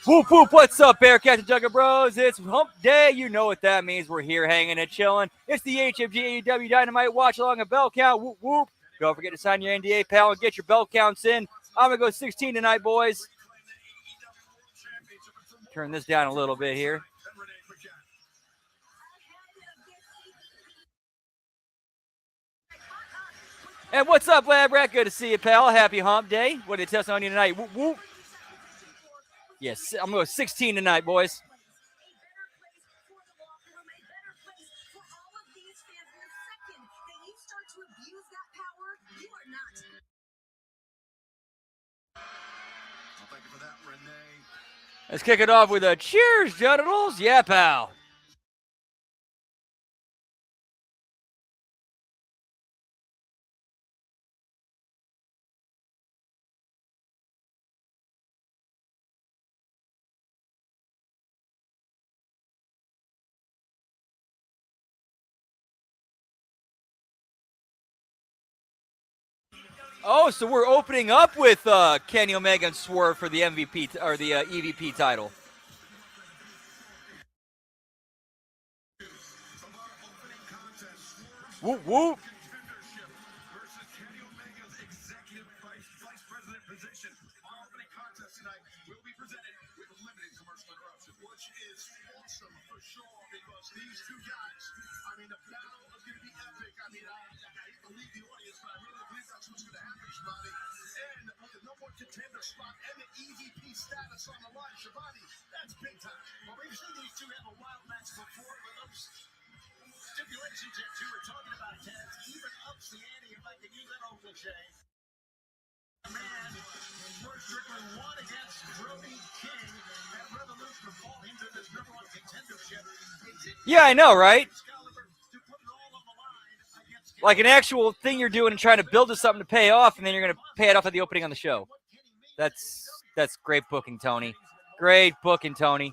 Whoop, whoop, what's up, Bearcats and Jugger Bros? It's Hump Day. You know what that means. We're here hanging and chilling. It's the HMG AEW Dynamite watch along a bell count. Whoop, whoop. Don't forget to sign your NDA, pal, and get your bell counts in. I'm going to go 16 tonight, boys. Turn this down a little bit here. And what's up, Lab Rat? Good to see you, pal. Happy Hump Day. What are they testing on you tonight? Whoop, whoop. Yes, I'm going to go 16 tonight, boys. Let's kick it off with a cheers, genitals. Yeah, pal. Oh, so we're opening up with Kenny Omega and Swerve for the MVP or the EVP title. Whoop, whoop. These two guys, I mean, the battle is going to be epic. I mean, I hate to leave the audience, but I really believe that's what's going to happen, Shivani. And with the number one contender spot and the EVP status on the line, Shivani, that's big time. Well, we've seen these two have a wild match before, but those stipulations that you were talking about, Taz, even ups the ante, if I can use that old cliche. Man, Swerve Strickland won against Brody King at Revolution to fall into this number one contendership. Yeah, I know, right? Like an actual thing you're doing and trying to build to something to pay off, and then you're going to pay it off at the opening on the show. That's great booking, Tony. Great booking, Tony.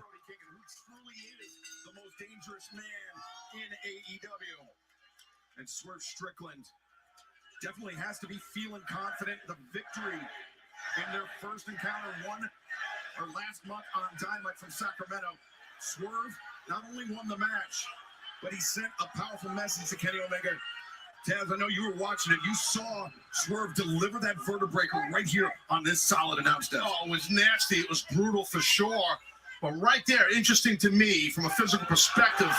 The most dangerous man in AEW. And Swerve Strickland definitely has to be feeling confident. The victory in their first encounter last month on Dynamite from Sacramento. Swerve not only won the match, but he sent a powerful message to Kenny Omega. Taz, I know you were watching it. You saw Swerve deliver that vertebraker right here on this solid announce desk. Oh, it was nasty. It was brutal for sure. But right there, interesting to me from a physical perspective.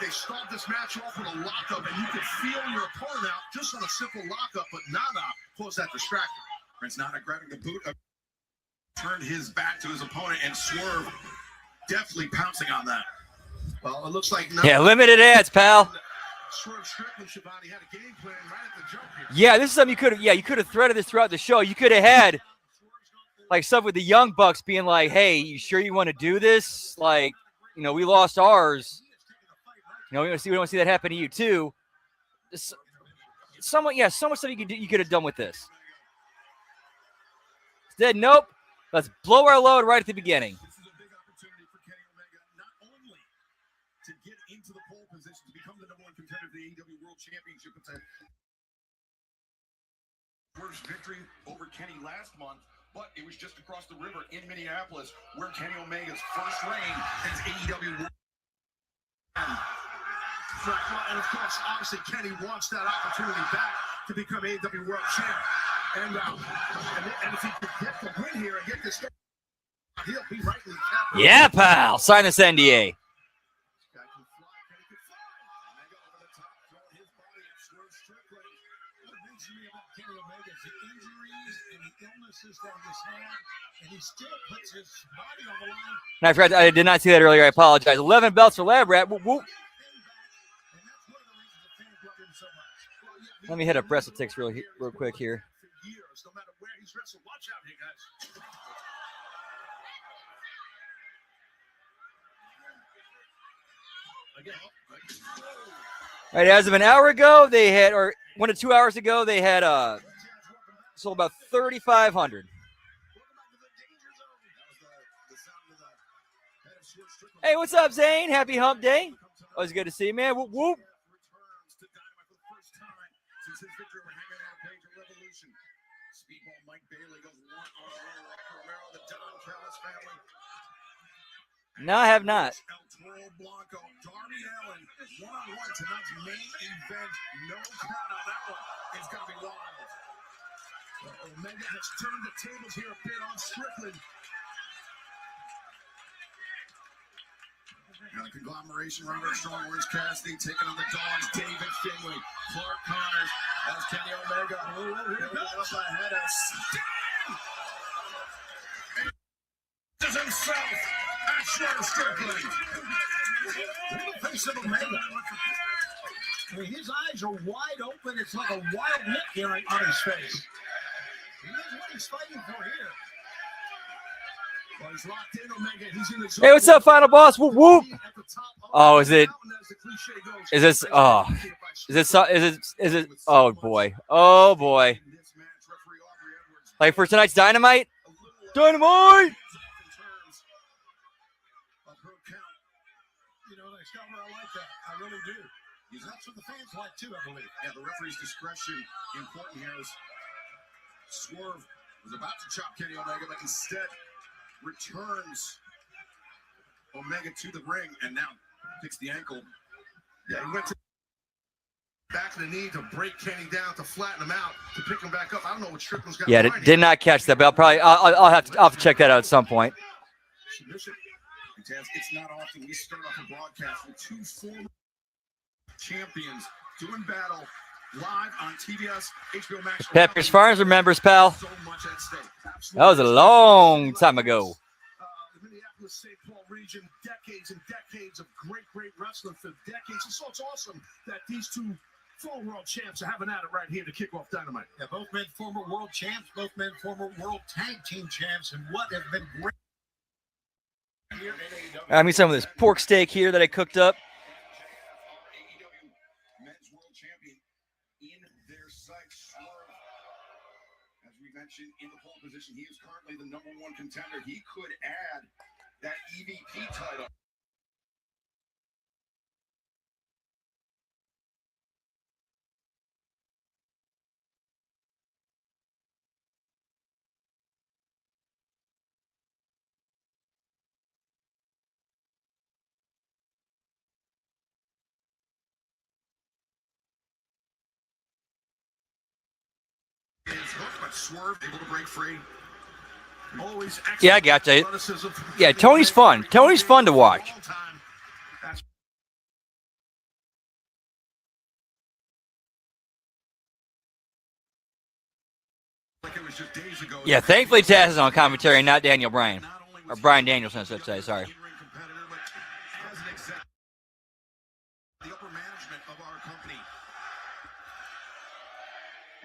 They start this match off with a lockup, and you could feel your opponent out just on a simple lockup, but Nana pulls that distractor. Prince Nana grabbing the boot, turned his back to his opponent, and Swerve definitely pouncing on that. Well, it looks like Nana. Yeah, limited ads, pal. Swerve Strickland, Shivani, had a game plan right at the jump here. Yeah, this is something you could have threaded this throughout the show. You could have had like stuff with the Young Bucks being like, hey, you sure you want to do this? Like, you know, we lost ours. You know, we don't want to see that happen to you too. So much stuff you could have done with this. Instead, nope. Let's blow our load right at the beginning. This is a big opportunity for Kenny Omega, not only to get into the pole position to become the number one contender of the AEW World Championship, but first victory over Kenny last month, but it was just across the river in Minneapolis, where Kenny Omega's first reign as AEW World Championship. And of course, obviously, Kenny wants that opportunity back to become AEW World Champ. And if he can get the win here and get this started, he'll be right in the cap. Yeah, pal. Sign this NDA. And I forgot, I did not see that earlier. I apologize. 11 belts for Lab Rat. Whoop, whoop. Let me hit up WrestleTix real quick here. All right, as of an hour ago, they had, or 1 to 2 hours ago, they had sold about 3,500. Hey, what's up, Zane? Happy Hump Day. Always good to see you, man. Whoop, whoop. No, I have not. Omega has turned the tables here a bit on Strickland. Got a conglomeration right there. Strong Orange Cassidy taking on the Dogs. David Finlay, Clark Connors. That's Kenny Omega. Here up ahead of Sting. Does himself at Strickland. In the face of Omega. I mean, his eyes are wide open. It's like a wild look here on his face. He knows what he's fighting for here. Well, he's locked in, Omega. He's in the hey, what's up, Final Boss? Whoop, whoop. Oh, is it? Is this? Oh, is it? Oh boy. Oh boy. Like for tonight's Dynamite. Dynamite. You know, they start I like that. I really do. That's what the fans like too, I believe. Yeah, the referee's discretion important here. Swerve was about to chop Kenny Omega, but instead returns Omega to the ring and now picks the ankle. Yeah, he went to back of the knee to break Kenny down, to flatten him out, to pick him back up. I don't know what Strickland's got. Yeah, did not catch that, but I'll have to check that out at some point. Submission. It's not often we start off a broadcast with two former champions doing battle live on TBS, HBO Max. Pepper's Farms remembers, pal. So much at stake. That was a long time ago. The Minneapolis-St. Paul region, decades and decades of great wrestling for decades. So it's awesome that these two former world champs are having at it right here to kick off Dynamite. Yeah, both men former world champs, both men former world tag team champs, and what have been great. I mean, some of this pork steak here that I cooked up. In the pole position, he is currently the #1 contender. He could add that EVP title. Swerve able to break free. Always yeah, I got you. Yeah, Tony's fun. Tony's fun to watch. Yeah, thankfully Taz is on commentary, not Daniel Bryan. Or Brian Danielson, I should say, sorry. The upper management of our company.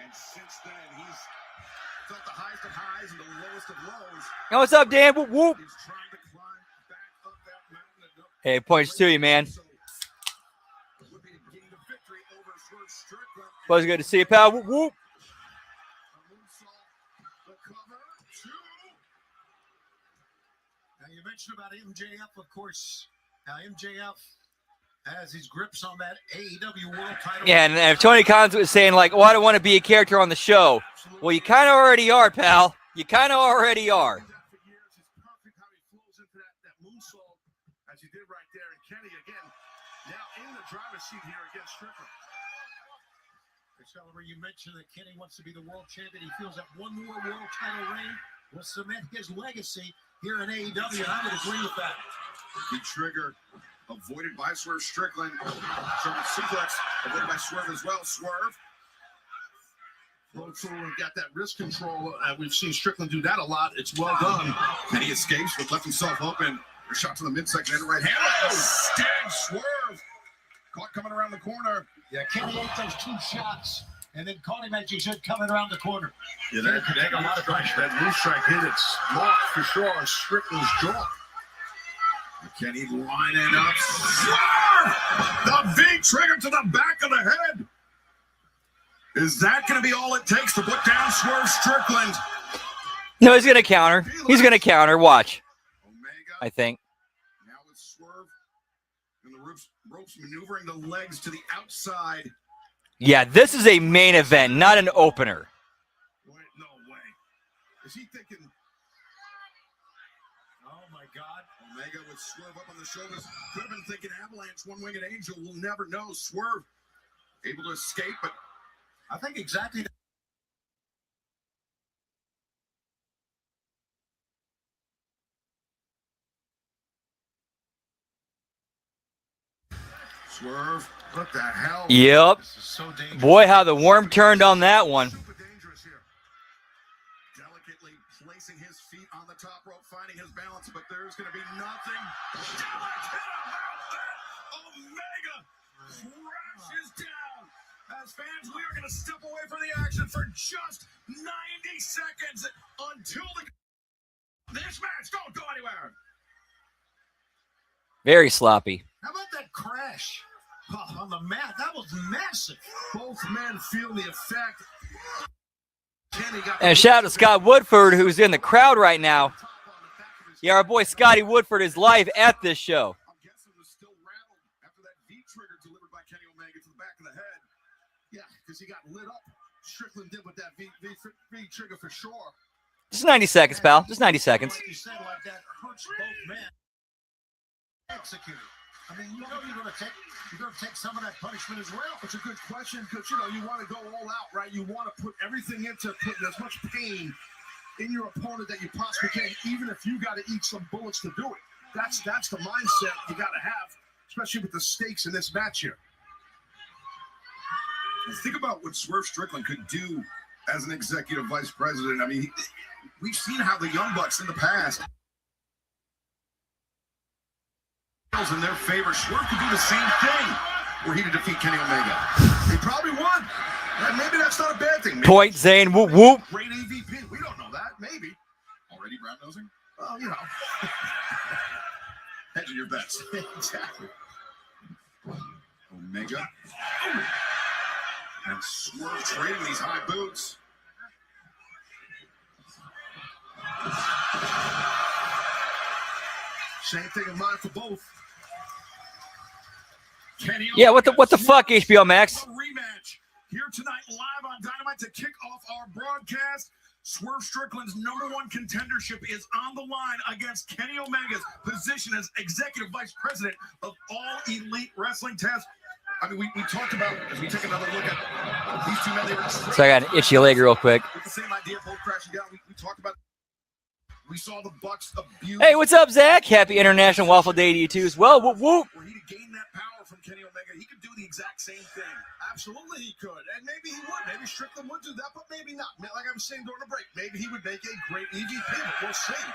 And since then, he's felt the highest of highs and the lowest of lows. Hey, what's up, Dan? Whoop, whoop. Hey, points to you, man. Was good to see you, pal. Whoop, whoop. Now, you mentioned about MJF, of course. Now, MJF has his grips on that AEW World title. Yeah, and if Tony Khan was saying, like, oh, I don't want to be a character on the show. Well, you kind of already are, pal. You kind of already are. It's perfect how he flows into that moonsault, as he did right there. And Kenny, again, now in the driver's seat here against Strickland. You mentioned that Kenny wants to be the world champion. He feels that one more world title reign will cement his legacy here in AEW, and I would agree with that. The trigger avoided by Swerve Strickland. German suplex avoided by Swerve as well. Swerve. Got that wrist control. We've seen Strickland do that a lot. It's well done. And he escapes, but left himself open. A shot to the midsection and right hand. Oh, stab Swerve. Caught coming around the corner. Yeah, Kenny ate those two shots and then caught him as he should coming around the corner. Yeah, that got a lot of pressure. That knee strike hit its mark for sure on Strickland's jaw. Kenny lining up. Swerve! The V trigger to the back of the head. Is that going to be all it takes to put down Swerve Strickland? No, he's going to counter. He's going to counter. Watch. Omega. I think. Now with Swerve and the ropes maneuvering the legs to the outside. Yeah, this is a main event, not an opener. Wait, no way. Is he thinking? Oh my God! Omega with Swerve up on the shoulders. Could have been thinking Avalanche, one-winged angel. We'll never know. Swerve able to escape, but I think exactly. Swerve, what the hell? Yep. This is so dangerous. Boy, how the worm turned on that one. Super dangerous here. Delicately placing his feet on the top rope, finding his balance, but there's going to be nothing. Omega crashes down. As fans, we are going to step away from the action for just 90 seconds until this match don't go anywhere. Very sloppy. How about that crash on the mat? That was massive. Both men feel the effect. And shout out to Scott Woodford, who's in the crowd right now. Yeah, our boy Scotty Woodford is live at this show. I'm guessing was still rattled after that V trigger delivered by Kenny Omega to the back of the head. Yeah, because he got lit up. Strickland did with that V trigger for sure. Just 90 seconds, pal. Just 90 seconds. Like you said, like that hurts both men. Executed. I mean, you know you're going to take some of that punishment as well. It's a good question because, you know, you want to go all out, right? You want to put everything into putting as much pain in your opponent that you possibly can, even if you got to eat some bullets to do it. That's the mindset you got to have, especially with the stakes in this match here. Think about what Swerve Strickland could do as an executive vice president. I mean, we've seen how the Young Bucks in the past in their favor. Swerve could do the same thing were he to defeat Kenny Omega. He probably would. And maybe that's not a bad thing. Maybe Point Zane, whoop whoop. great AVP. We don't know that. Maybe. Already brown nosing? Well, you know. Hedging your bets. Exactly. Omega. And Swerve trading these high boots. Same thing in mind for both. Kenny Yeah, what the fuck, HBO Max? A rematch here tonight live on Dynamite to kick off our broadcast. Swerve Strickland's #1 contendership is on the line against Kenny Omega's position as executive vice president of All Elite Wrestling Test. I mean, we talked about, as we take another look at these two men. They were So I got an itchy leg real quick. with the same idea, both crashing down. We talked about. We saw the Bucks abuse. Hey, what's up, Zach? Happy International Waffle Day to you too as well. Whoop whoop. Were he to gain that power from Kenny Omega, he could do the exact same thing. Absolutely, he could, and maybe he would. Maybe Strickland would do that, but maybe not. Like I was saying during the break, maybe he would make a great EVP, but we'll see.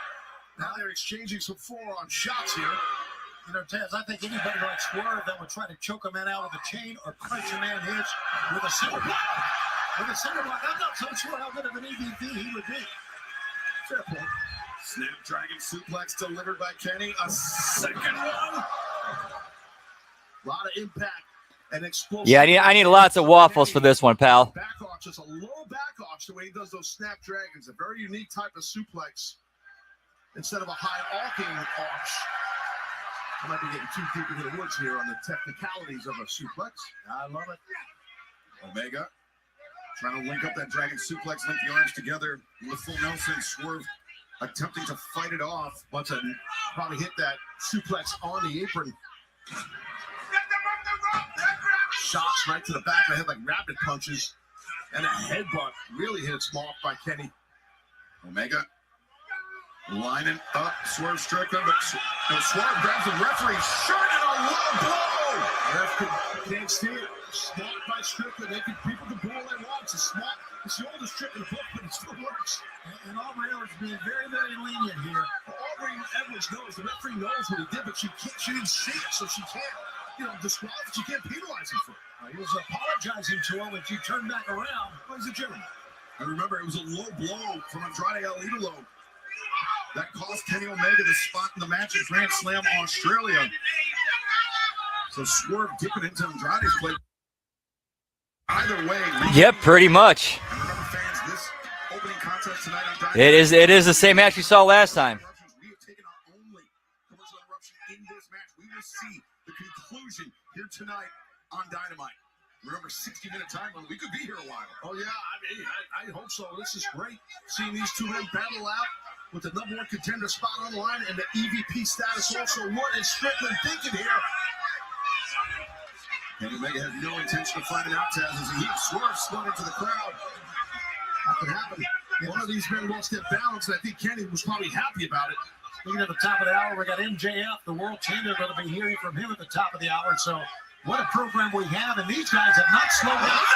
Now they're exchanging some forearm shots here. You know, Taz, I think anybody like Swerve that would try to choke a man out with a chain or punch a man hits with a single block. With a single block, I'm not so sure how good of an EVP he would be. Fair point. Snapdragon suplex delivered by Kenny. A second one. A lot of impact and explosive. Yeah, I need lots of waffles for this one, pal. Back arch, just a low back arch the way he does those snapdragons. A very unique type of suplex instead of a high arcing arch. I might be getting too deep into the woods here on the technicalities of a suplex. I love it. Omega trying to link up that dragon suplex, link the arms together in the full Nelson. Swerve attempting to fight it off, but to probably hit that suplex on the apron. Shots right to the back of the head like rapid punches. And a headbutt really hits him off by Kenny. Omega lining up Swerve Strickland, but Swerve grabs the referee's shirt and a low blow. Ref can't see it. Smart by Strickland. People can blow they want. It's smart. It's the oldest trick in the book, but it still works. And Aubrey Edwards being very, very lenient here. Aubrey Edwards knows. The referee knows what he did, but she didn't see it, so she can't disqualified. You can't penalize him for it. He was apologizing to him, but you turn back around. Well, he's a gentleman. And remember, it was a low blow from Andrade El Idolo that cost Kenny Omega the spot in the match at Grand Slam Australia. So Swerve dipping into Andrade's plate. Either way. Yep, pretty much. And remember, fans, this opening contest tonight on Dynamite. It is the same match we saw last time. We have taken our only commercial interruption in this match. We will see the conclusion here tonight on Dynamite. Remember, 60-minute time limit. We could be here a while. Oh, yeah. I hope so. This is great. Seeing these two men battle out with the #1 contender spot on the line and the EVP status also. What is Strickland thinking here? Kenny Omega has no intention of finding out Taz as he Swerve spun into the crowd. That could happen. One of these men lost their balance, and I think Kenny was probably happy about it. Looking at the top of the hour, we got MJF, the world champion. We're going to be hearing from him at the top of the hour. So what a program we have, and these guys have not slowed down.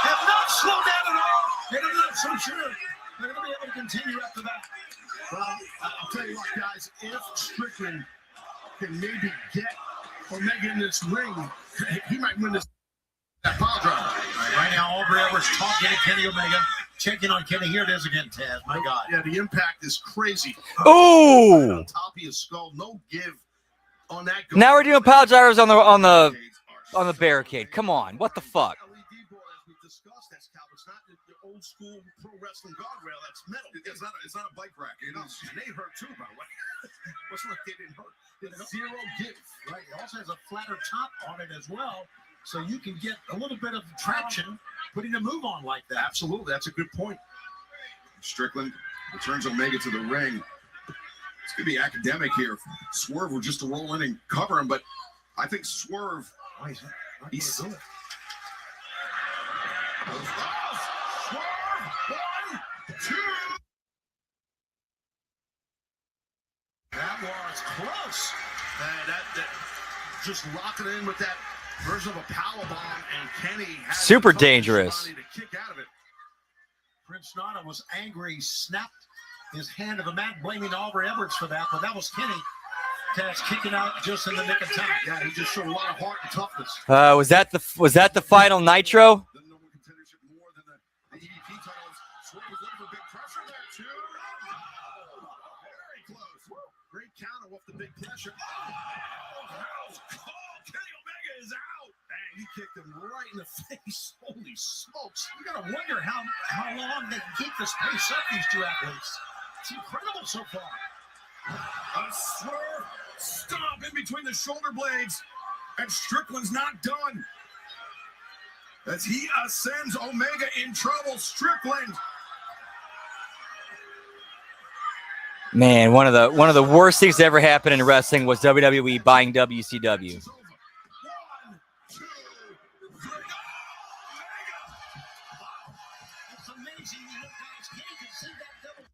Have not slowed down at all. And I'm not so sure they're going to be able to continue after that. Well, I'll tell you what, guys. If Strickland can maybe get Omega in this ring, he might win this power drive. Right now, Aubrey Edwards talking to Kenny Omega, checking on Kenny. Here it is again, Taz. My God. Yeah, the impact is crazy. Ooh! On top of his skull, no give on that. Now we're doing power drivers on the barricade. Come on, what the fuck? LED board, as we discussed, that's It's not the old school pro wrestling guardrail. That's metal. It's not a bike rack. And they hurt too, by the way. What's like they didn't hurt? It's zero give. Right. It also has a flatter top on it as well, so you can get a little bit of traction putting a move on like that. Absolutely, that's a good point. Strickland returns Omega to the ring. It's going to be academic here. Swerve will just roll in and cover him, but I think Swerve. He's doing it. Swerve, 1, 2. That was close. That just locking in with that version of a power bomb, and Kenny has Super dangerous. to kick out of it. Prince Nana was angry, snapped his hand to the mat, blaming Aubrey Edwards for that, but that was Kenny. Taz kicking out just in the nick of time. Yeah, he just showed a lot of heart and toughness. Was that the final Nitro? The number one contendership more than the EVP titles. Swerve was looking for big pressure there too. Very close. Great counter off the big pressure. Kenny Omega is out. Dang, he kicked him right in the face. Holy smokes. You gotta wonder how long they can keep this pace up, these two athletes. It's incredible so far. A Swerve stomp in between the shoulder blades, and Strickland's not done. As he ascends, Omega in trouble. Strickland. Man, one of the worst things that ever happened in wrestling was WWE buying WCW. It's over. 1, 2, 3. It's amazing you guys can't see that double.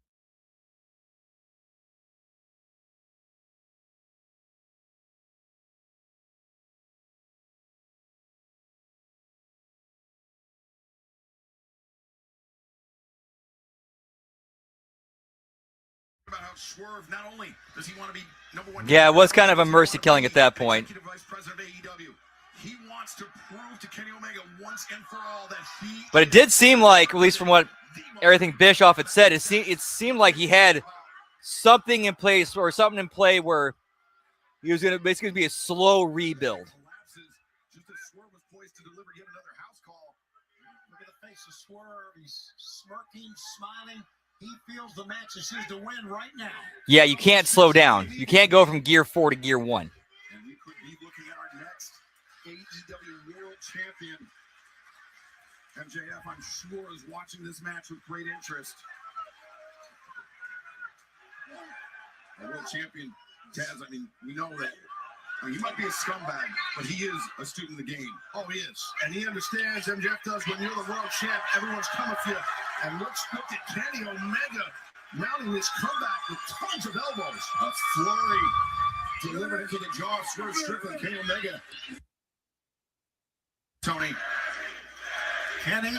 About how Swerve, not only does he want to be #1. Yeah, it was kind of a mercy killing at that point. Executive Vice President of AEW. He wants to prove to Kenny Omega once and for all that he. But it did seem like, at least from what everything Bischoff had said, it seemed like he had something in place or something in play where he was going to basically be a slow rebuild. Just as Swerve was poised to deliver yet another house call. Look at the face of Swerve. He's smirking, smiling. He feels the match is his to win right now. Yeah, you can't slow down. You can't go from gear 4 to gear 1. And we could be looking at our next AEW World Champion. MJF, I'm sure, is watching this match with great interest. A World Champion, Taz, I mean, we know that. I mean, he might be a scumbag, but he is a student of the game. Oh, he is. And he understands, MJF does, when you're the world champ, everyone's coming for you. And let's look at Kenny Omega mounting this comeback with tons of elbows. A flurry delivered into the jaw of Swerve Strickland. Kenny Omega. Tony. Kenny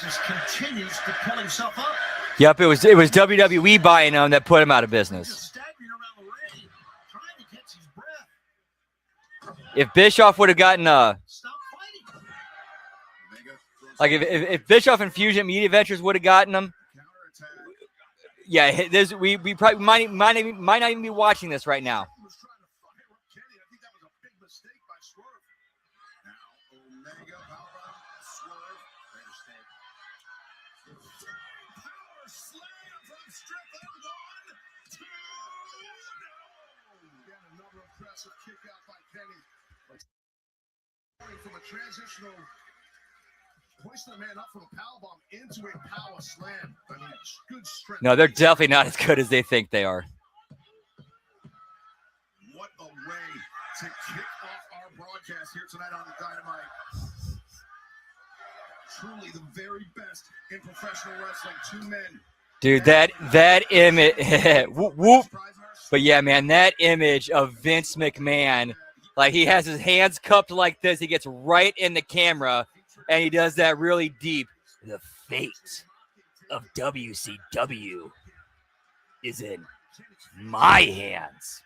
just continues to pull himself up. Yep, it was WWE buying him that put him out of business. Just staggering around the ring, trying to catch his breath. If Bischoff would have gotten Stop fighting. like if Bischoff and Fusion Media Ventures would have gotten him, yeah, we probably might not even be watching this right now. Was trying to fire up Kenny. I think that was a big mistake by Swerve. Now Omega, power Swerve. Power slam from Strickland. 1, 2, no. Again, another impressive kick out by Kenny. From a transitional hoisting the man up from a powerbomb into a power slam. I mean, good strength. No, they're definitely not as good as they think they are. What a way to kick off our broadcast here tonight on Dynamite. Truly the very best in professional wrestling. 2 men. Dude, that image, whoop, whoop. But yeah, man, that image of Vince McMahon, like he has his hands cupped like this. He gets right in the camera, and he does that really deep. The fate of WCW is in my hands.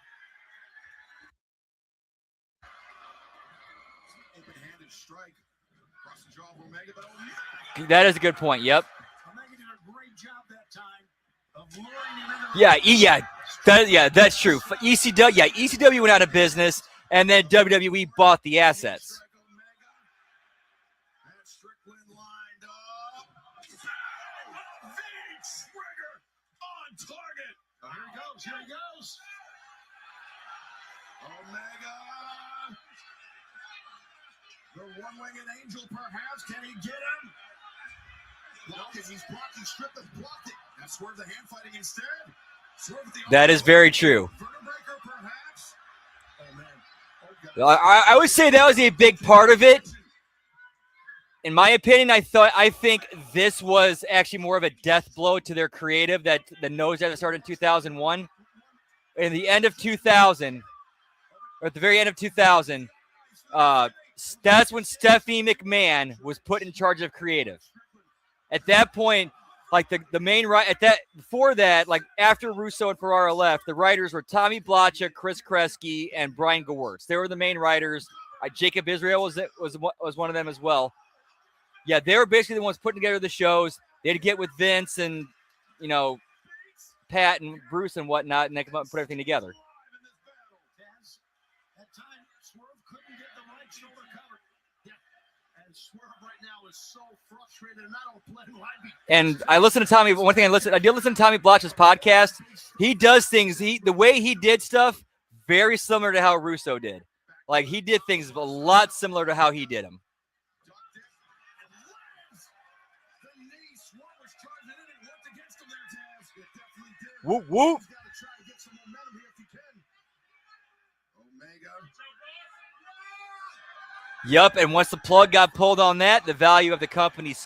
Open-handed strike across the jaw of Omega, but Omega That is a good point. Yep. Did a great job that time of luring him into That's true. ECW went out of business, and then WWE bought the assets. Strickland lined up. V-trigger on target. Here he goes. Omega. The one-winged angel, perhaps. Can he get him? Blocked it. He's blocked. He stripped it. Blocked it. And Swerve the hand fighting instead. Swerve with the That is very true. Vertebreaker, perhaps. Oh, man. Oh, God. I would say that was a big part of it. In my opinion, I think this was actually more of a death blow to their creative that the nose that started in 2001. In the end of 2000, or at the very end of 2000, that's when Stephanie McMahon was put in charge of creative. At that point, like the main before that, like after Russo and Ferrara left, the writers were Tommy Blacha, Chris Kresge, and Brian Gewirtz. They were the main writers. Jacob Israel was one of them as well. Yeah, they were basically the ones putting together the shows. They had to get with Vince and Pat and Bruce and whatnot, and they come up and put everything together. At time, Swerve couldn't get the right shoulder covered. Yeah. And Swerve right now is so frustrated, and I don't blame him. And I listened to Tommy. One thing I did listen to Tommy Blacha's podcast. He does things. The way he did stuff very similar to how Russo did. Like he did things a lot similar to how he did them. Whoop whoop. Yep, and once the plug got pulled on that, the value of the company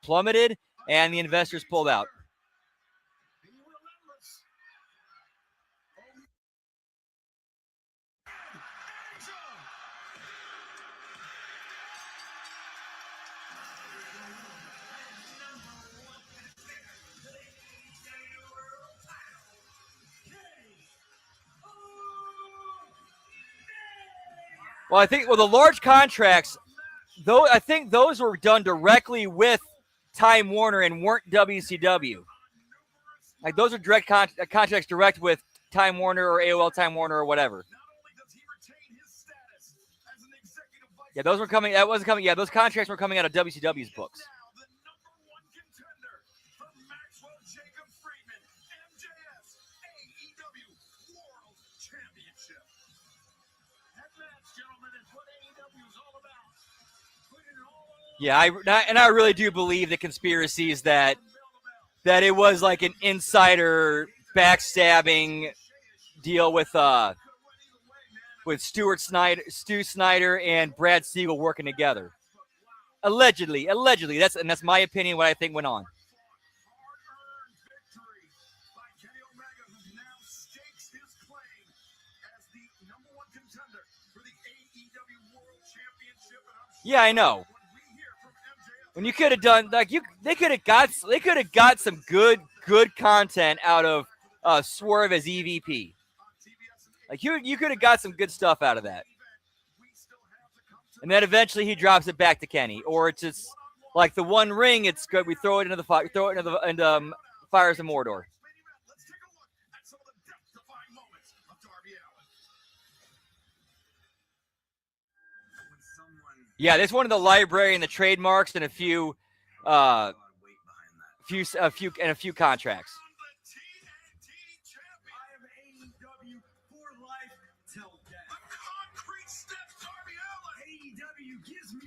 plummeted, and the investors pulled out. Well, I think the large contracts, though, I think those were done directly with Time Warner and weren't WCW. Like those are direct contracts direct with Time Warner or AOL Time Warner or whatever. Yeah, those were coming. That wasn't coming. Yeah, those contracts were coming out of WCW's books. Yeah, I really do believe the conspiracy is that it was like an insider backstabbing deal with Stu Snyder and Brad Siegel working together. Allegedly, that's my opinion. What I think went on. Yeah, I know. When you could have done they could have got some good content out of Swerve as EVP. Like you could have got some good stuff out of that. and then eventually he drops it back to Kenny, or it's just like the One Ring. It's good. We throw it into the fire. Throw it into Fires of Mordor. Yeah, this one of the library and the trademarks and a few contracts.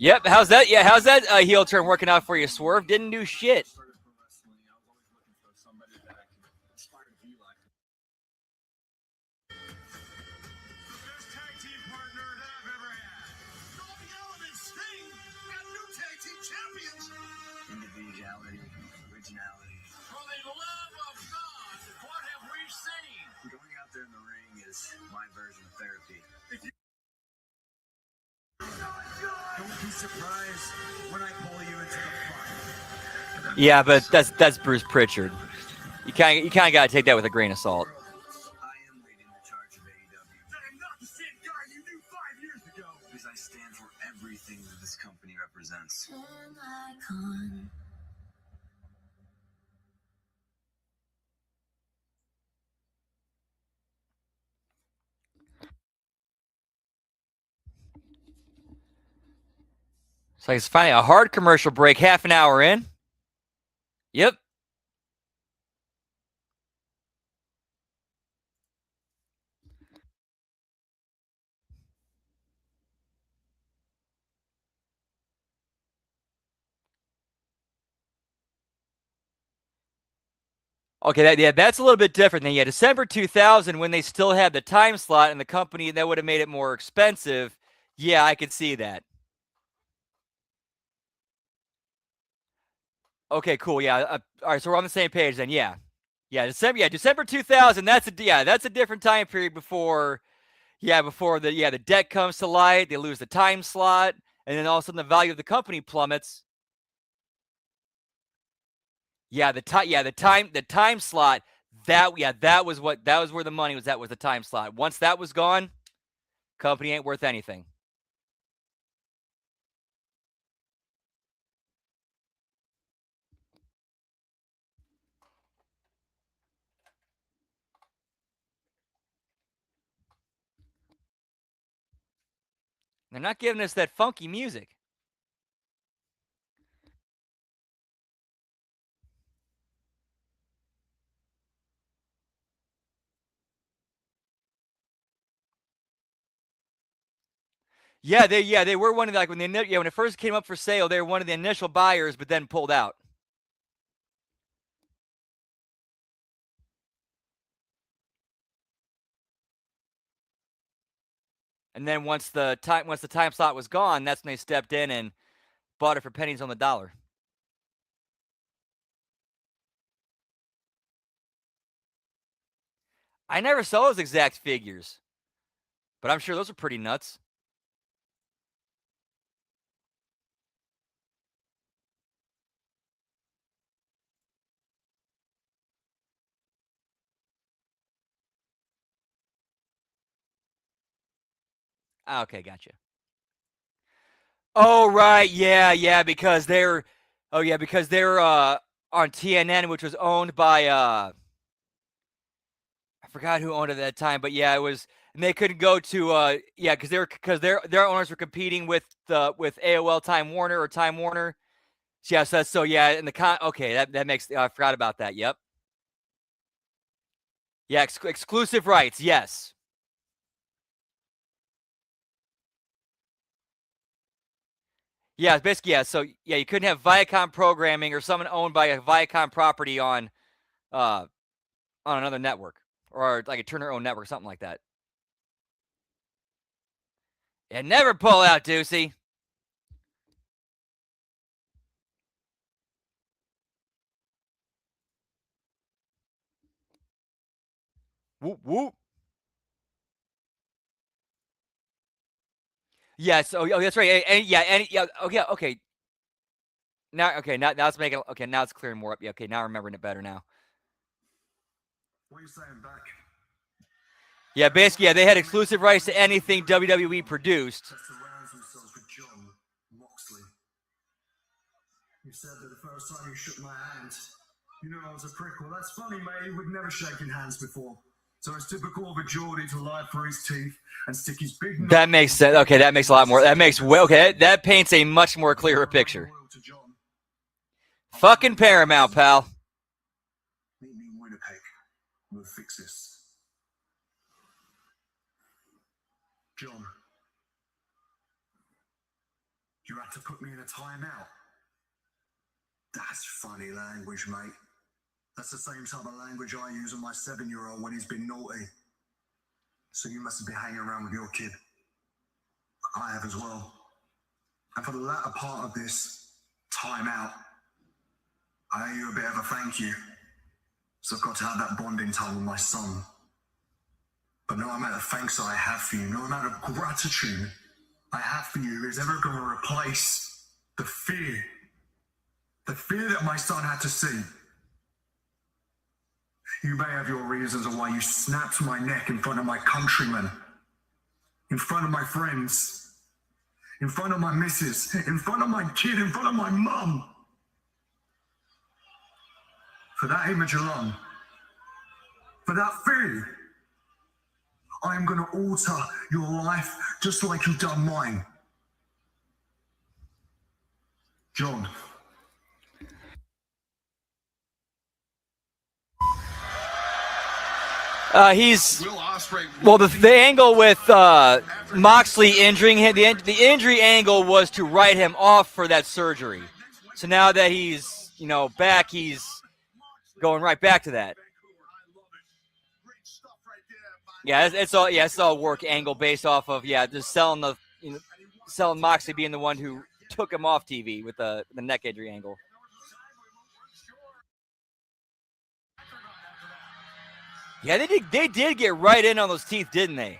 Yep. How's that? Yeah. How's that heel turn working out for you? Swerve didn't do shit. Individuality, originality. For the love of God, what have we seen? Going out there in the ring is my version of therapy. Don't be surprised when I pull you into the fire. Yeah, but that's Bruce Pritchard. You kind of got to take that with a grain of salt. I am leading the charge of AEW. I am not the same guy you knew 5 years ago. Because I stand for everything that this company represents. So it's finally a hard commercial break, half an hour in. Yep. Okay, that's a little bit different than December 2000 when they still had the time slot and the company that would have made it more expensive. Yeah, I could see that. Okay, cool. Yeah. All right, so we're on the same page then. Yeah. December 2000. That's a different time period before the debt comes to light, they lose the time slot, and then all of a sudden the value of the company plummets. Yeah, the time slot. That was where the money was. That was the time slot. Once that was gone, company ain't worth anything. They're not giving us that funky music. Yeah, they were one of the, when it first came up for sale, they were one of the initial buyers, but then pulled out. And then once the time slot was gone, that's when they stepped in and bought it for pennies on the dollar. I never saw those exact figures, but I'm sure those are pretty nuts. Okay, gotcha. Oh right, yeah, because they're on TNN, which was owned by I forgot who owned it at that time, but yeah, it was, and they couldn't go to because their owners were competing with AOL Time Warner or Time Warner. Yeah, in the okay, that makes I forgot about that. Yep. Yeah, exclusive rights. Yes. Yeah, basically, yeah. So yeah, you couldn't have Viacom programming or someone owned by a Viacom property on another network or like a Turner-owned network, something like that. Yeah, never pull out, Deucey. Whoop whoop. Yes. Oh, that's right. Okay. Now it's making. Okay, now it's clearing more up. Yeah. Okay, now I'm remembering it better now. What are you saying back? Yeah, basically, they had exclusive rights to anything WWE produced. You said that the first time you shook my hand, you knew I was a prick. Well, that's funny, mate. We've never shaken hands before. So it's typical of a Geordie to lie for his teeth and stick his big... That makes sense. Okay, that makes a lot more. That makes okay. That paints a much more clearer picture. Fucking Paramount, pal. Meet me in Winnipeg. We'll fix this. John, you had to put me in a timeout. That's funny language, mate. That's the same type of language I use on my 7-year-old when he's been naughty. So you mustn't be hanging around with your kid. I have as well. And for the latter part of this timeout, I owe you a bit of a thank you. So I've got to have that bonding time with my son. But no amount of thanks I have for you, no amount of gratitude I have for you is ever going to replace the fear that my son had to see. You may have your reasons of why you snapped my neck in front of my countrymen, in front of my friends, in front of my missus, in front of my kid, in front of my mum. For that image alone, for that fear, I am going to alter your life just like you've done mine. John. He's well. The angle with Moxley injuring him, the injury angle was to write him off for that surgery. So now that he's back, he's going right back to that. Yeah, it's all work angle based off of just selling Moxley being the one who took him off TV with the neck injury angle. Yeah, they did get right in on those teeth, didn't they?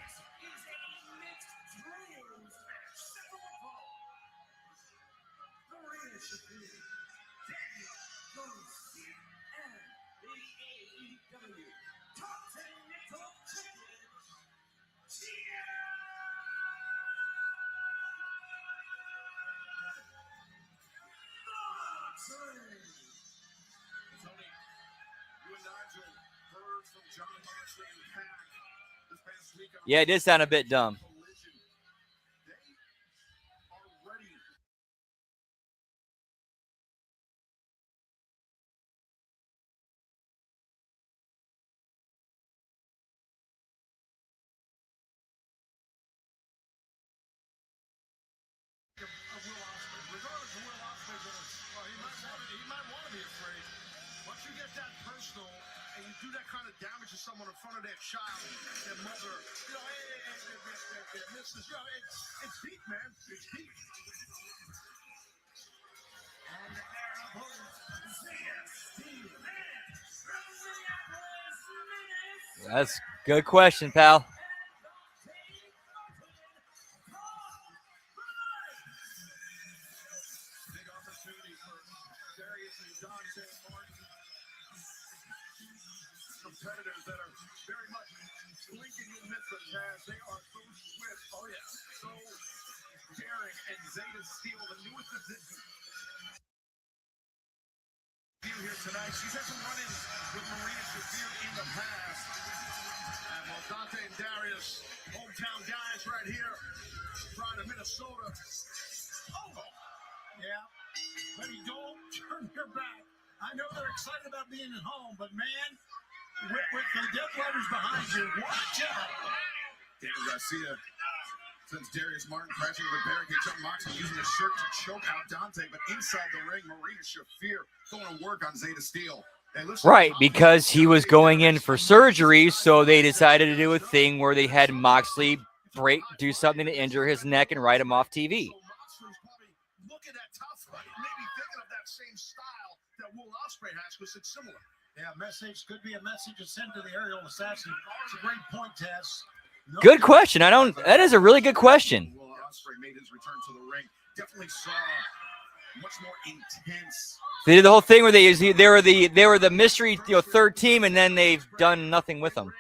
Yeah, it did sound a bit dumb. Do that kind of damage to someone in front of their child, their mother, their missus. It's deep, man. It's deep. And the That's a good question, pal. big opportunity for Darius and Dante Martin. Competitors that are very much blinking in missiles as they are so swift. Oh yeah, so daring. And Zeta Steel, the newest addition here tonight. She's had some run-ins with Marina Shafir in the past. And while Dante and Darius, hometown guys right here, trying to Minnesota. Oh, yeah. But you don't turn your back. I know they're excited about being at home, but man, with the death letters behind you, watch out. Daniel Garcia sends Darius Martin crashing to the barricade. John Moxley using his shirt to choke out Dante, but inside the ring, Marina Shafir going to work on Zeta Steel. Right, because he was going in for surgery, so they decided to do a thing where they had Moxley do something to injure his neck and write him off TV. So Moxley's probably looking at tough, maybe thinking of that same style that Will Ospreay has, because it's similar. Yeah, message could be a message to send to the aerial assassin. It's a great point, Tess. Good question. That is a really good question. Will Ospreay made his return to the ring. Definitely saw much more intense. They did the whole thing where they were the mystery third team, and then they've done nothing with them.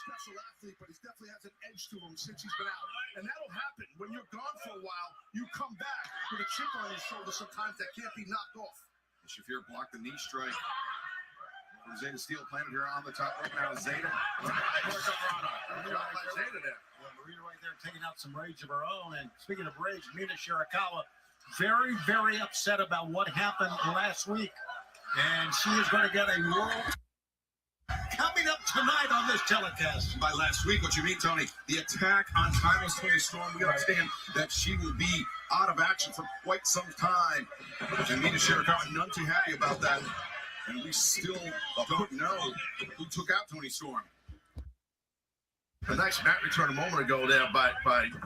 special athlete, but he definitely has an edge to him since he's been out. And that'll happen. When you're gone for a while, you come back with a chip on your shoulder sometimes that can't be knocked off. Shafir blocked the knee strike. Zeta Steel planted here on the top right now. Zeta. Zeta there. Marina right there taking out some rage of her own. And speaking of rage, Mina Shirakawa very, very upset about what happened last week. And she is going to get a world coming up tonight on this telecast. By last week, what you mean, Tony? The attack on timeless Tony Storm. We understand that she will be out of action for quite some time. And Mina Shirakawa, none too happy about that. And we still don't know who took out Tony Storm. A nice mat return a moment ago there by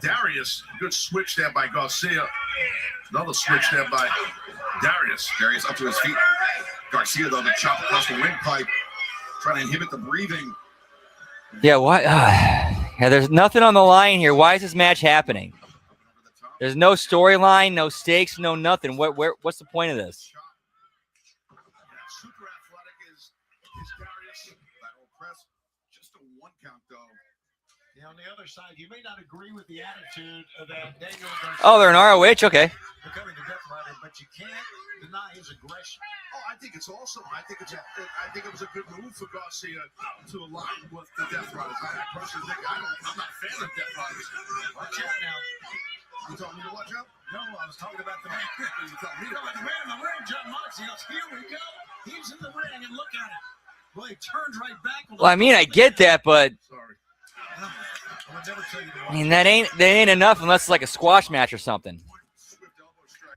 Darius. Good switch there by Garcia. Another switch there by Darius. Darius up to his feet. Garcia, though, the chop across the windpipe, trying to inhibit the breathing. Yeah, why? Yeah, there's nothing on the line here. Why is this match happening? There's no storyline, no stakes, no nothing. What's the point of this? Super athletic is Darius. Lateral press, just a 1 count, though. Yeah, on the other side, you may not agree with the attitude of that Daniel. Oh, they're in ROH? Okay. Becoming the Death Rider, but you can't deny his aggression. Oh, I think it's awesome. I think it was a good move for Garcia to align with the Death Riders. I personally think I'm not a fan of Death Riders. Watch out now. You told me to watch out? No, I was talking about the man. You told me to watch The out. man in the ring, John Moxley. Here we go. He's in the ring, and look at it. Well, he turns right back. Well, I mean, I get that, but Sorry. I would never tell you to I mean that ain't enough unless it's like a squash match or something. Swift elbow strike.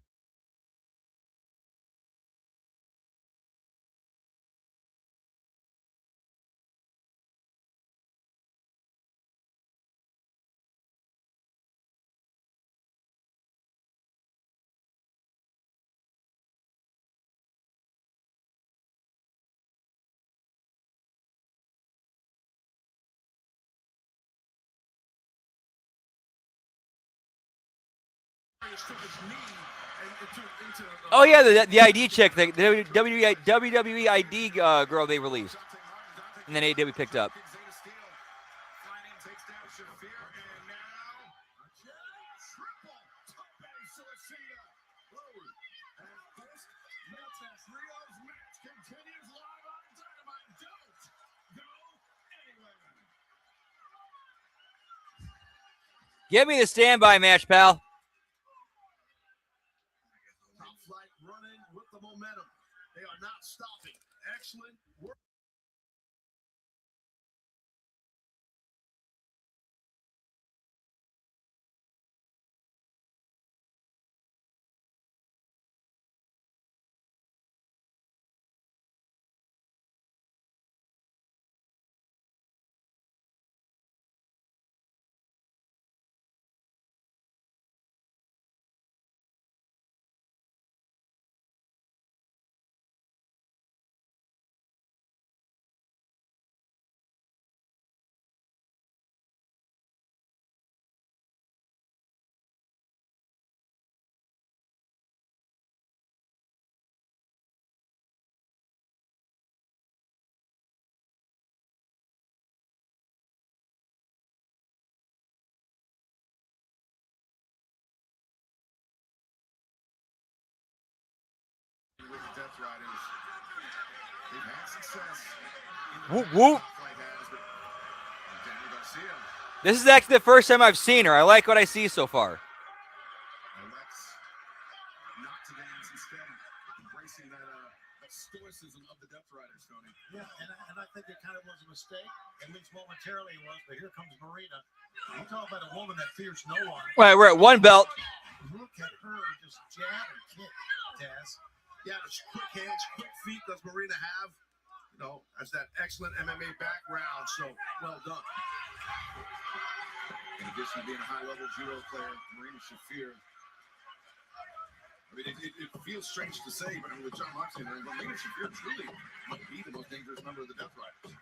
Oh yeah, the ID chick, the WWE ID girl they released, and then AEW picked up. Give me the standby match, pal. Top flight running with the momentum. They are not stopping. Excellent work. With the Death Riders, they've had success. Whoop, whoop. Daniel Garcia. This is actually the first time I've seen her. I like what I see so far. Elects not to dance, instead embracing that stoicism of the Death Riders, Tony. Yeah, and I think it kind of was a mistake. At least momentarily it was, but here comes Marina. You talk about a woman that fears no one. Right, we're at one belt. Look at her just jab and kick, Taz. Yeah, quick hands, quick feet does Marina have. You know, as that excellent MMA background. So well done. In addition to being a high-level judo player, Marina Shafir. I mean, it feels strange to say, but I mean, with John Moxley, Marina Shafir truly might be the most dangerous member of the Death Riders.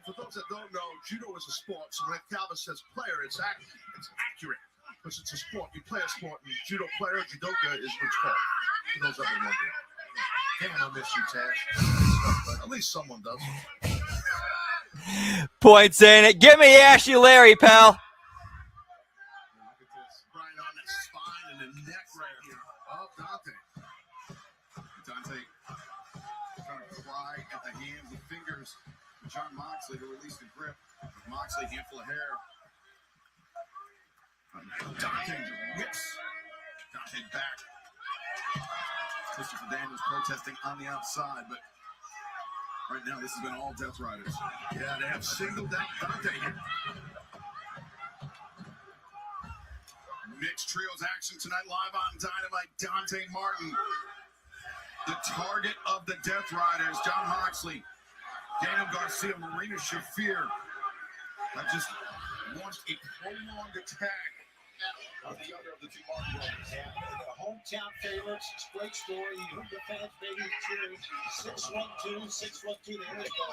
For those that don't know, judo is a sport. So when Calvin says player, it's accurate. Because it's a sport. You play a sport, and judo player, judoka is what it's called. For those that don't know. Damn, I miss you, Taz. At least someone does. Points in it. Give me Ashley Larry, pal. Look at this. Right on the spine and the neck right here of Dante. Dante trying to pry at the hands and fingers of John Moxley to release the grip. Moxley, handful of hair. Dante whips. Dante back. Christopher Daniels protesting on the outside, but right now this has been all Death Riders. Yeah, they have singled out Dante here. Mixed trios action tonight live on Dynamite. Dante Martin, the target of the Death Riders. John Moxley, Daniel Garcia, Marina Shafir have just launched a prolonged attack on the other of the two Martin brothers. Yeah, the hometown favorites. It's a great story. You heard the fans maybe cheering 6-1-2, 6-1-2. There they go.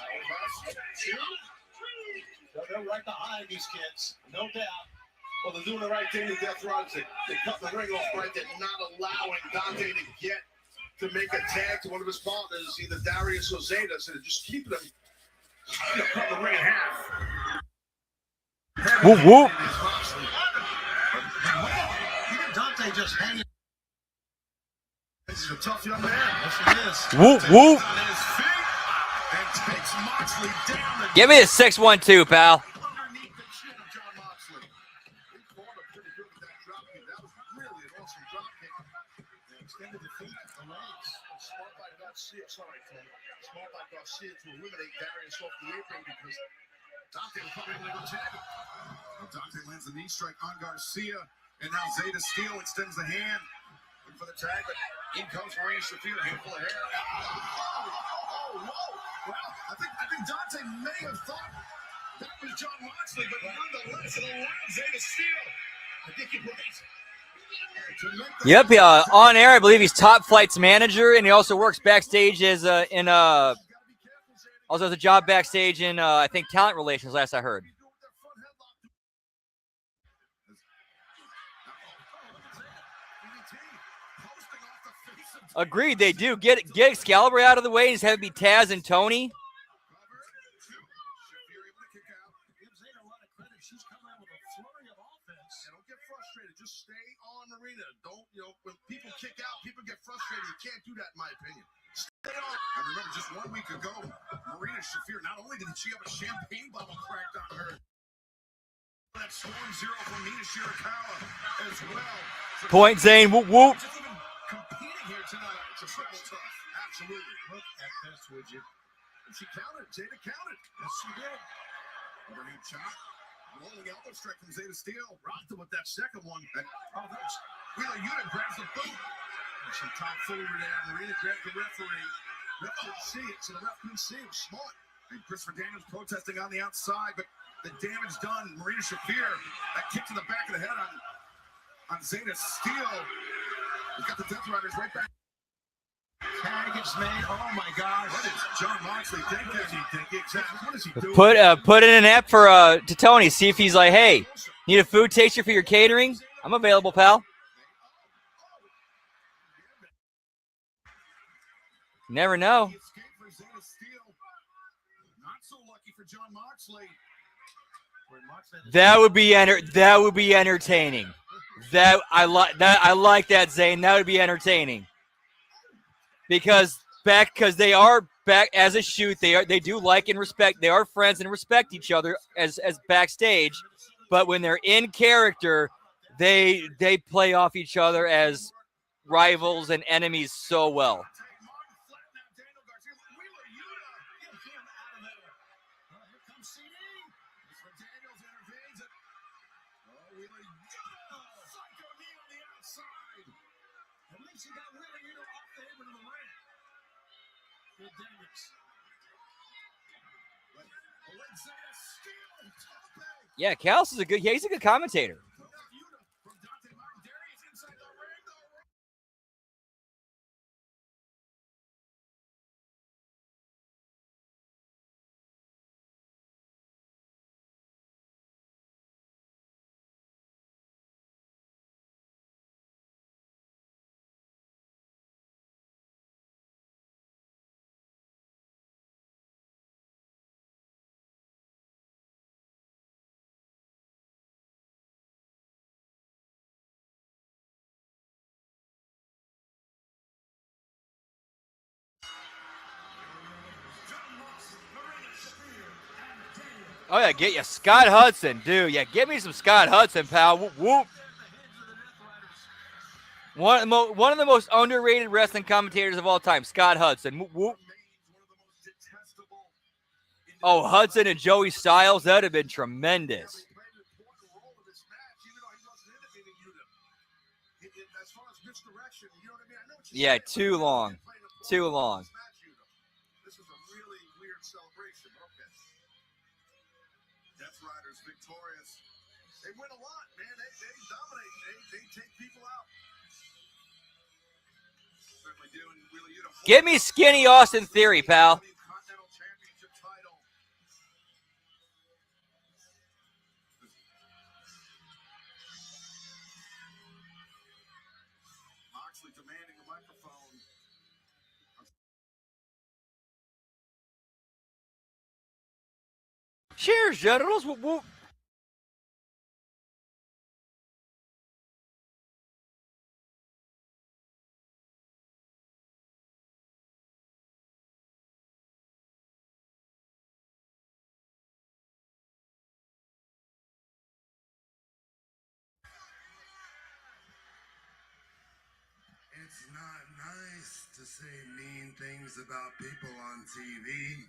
So they're right behind these kids, no doubt. Well, they're doing the right thing with Death Riders. They cut the ring off right. They're not allowing Dante to make a tag to one of his partners, either Darius or Zeta, so they're just keeping him, cut the ring in half. Whoop, whoop. Dante just hanging. This is a tough young man. Yes, it is. Whoop, whoop. On his feet and takes Moxley down. Give me a 6-1-2, pal. Underneath the chin of John Moxley. He fought him pretty good with that drop kick. That was really an awesome drop kick. They extended the feet, the legs. Smart by Garcia, sorry, Tony. Smart by Garcia to eliminate Darius off the apron because Dante was probably going to go tag him. Well, Dante lands the knee strike on Garcia, and now Zeta Steel extends the hand. Looking for the tag, but in comes Marina Shafir, handful of hair. Oh, whoa. Well, I think Dante may have thought that was John Moxley, but nonetheless, it allowed Zeta Steel. I think you're right. Yep, on air, I believe he's Top Flight's manager, and he also works backstage as also has a job backstage in I think talent relations. Last I heard. Agreed, they do. Get Excalibur out of the way and just have it be Taz and Tony. She's coming out with a flurry of offense. Don't get frustrated. Just stay on Marina. Don't, when people kick out, people get frustrated. You can't do that, in my opinion. Stay on. And remember, just 1 week ago, Marina Shafir, not only did she have a champagne bottle cracked on her, that Storm Zero from Mina Shirakawa as well. So Point Zane, whoop whoop. just even competing here tonight. It's a triple tough. Absolutely. Look at this, would you? And she counted. Zeta counted. Yes, she did. Overhand chop. Rolling elbow strike from Zeta Steel. Rocked him with that second one. And, there's Wheeler Yuta grabs the boot. And some tomfoolery there. Marina grabbed the referee. Ref didn't see it, so the ref couldn't see it. Smart. And Christopher Daniels protesting on the outside, but the damage done. Marina Shafir, that kick to the back of the head on Zeta Steel. He's got the Death Riders right back. Tag is made. Oh my gosh. What is John Moxley thinking? What does he think? Exactly. What is he doing? Put in an app for to Tony. See if he's like, hey, need a food taster for your catering? I'm available, pal. You never know. The escape for Zeta Steel. Not so lucky for John Moxley. That would be entertaining. I like that, Zane. That would be entertaining. Because they are back as a shoot. They do like and respect. They are friends and respect each other as backstage. But when they're in character, they play off each other as rivals and enemies so well. Yeah, Callis is he's a good commentator. Oh, yeah, get you Scott Hudson, dude. Yeah, give me some Scott Hudson, pal. Whoop, whoop. One of the most underrated wrestling commentators of all time, Scott Hudson. Whoop, whoop. Oh, Hudson and Joey Styles, that would have been tremendous. Yeah, too long. Too long. This is a really weird celebration. Okay. Death Riders victorious. They win a lot, man. They dominate. They take people out. Certainly do. And really, you know, Give me Skinny Austin Theory, pal. Continental Championship title. Moxley demanding a microphone. Cheers, generals. Whoop, whoop. It's not nice to say mean things about people on TV.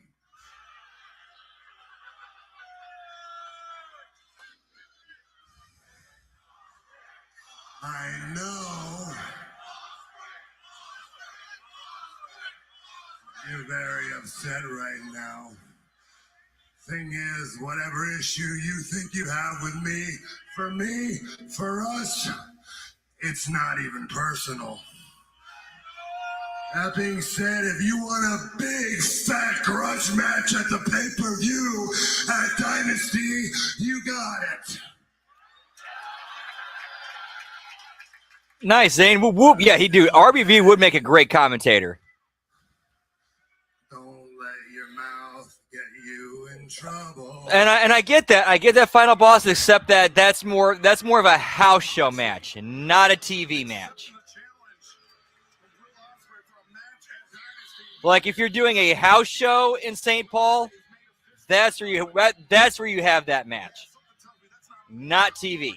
I know you're very upset right now. Thing is, whatever issue you think you have with me, for us, it's not even personal. That being said, if you want a big, fat grudge match at the pay-per-view at Dynasty, you got it. Nice, Zane. Whoop, whoop. Yeah, he do. RBV would make a great commentator. Don't let your mouth get you in trouble. And I get that. I get that Final Boss, except that that's more of a house show match and not a TV match. Like if you're doing a house show in St. Paul, that's where you have that match. Not TV.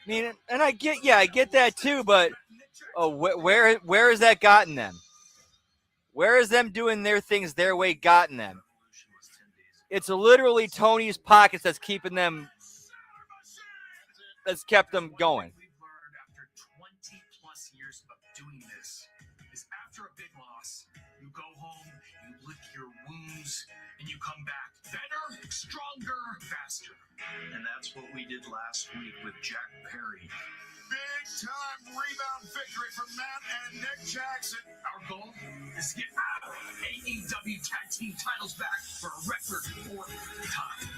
I mean, and I get that too, but where has that gotten them? Where is them doing their things their way gotten them? It's literally Tony's pockets that's kept them going. We've learned after 20 plus years of doing this is after a big loss, you go home, you lick your wounds, and you come back better, stronger, faster. And that's what we did last week with Jack Perry. Big time rebound victory from Matt and Nick Jackson. Our goal is to get AEW Tag Team titles back for a record fourth time.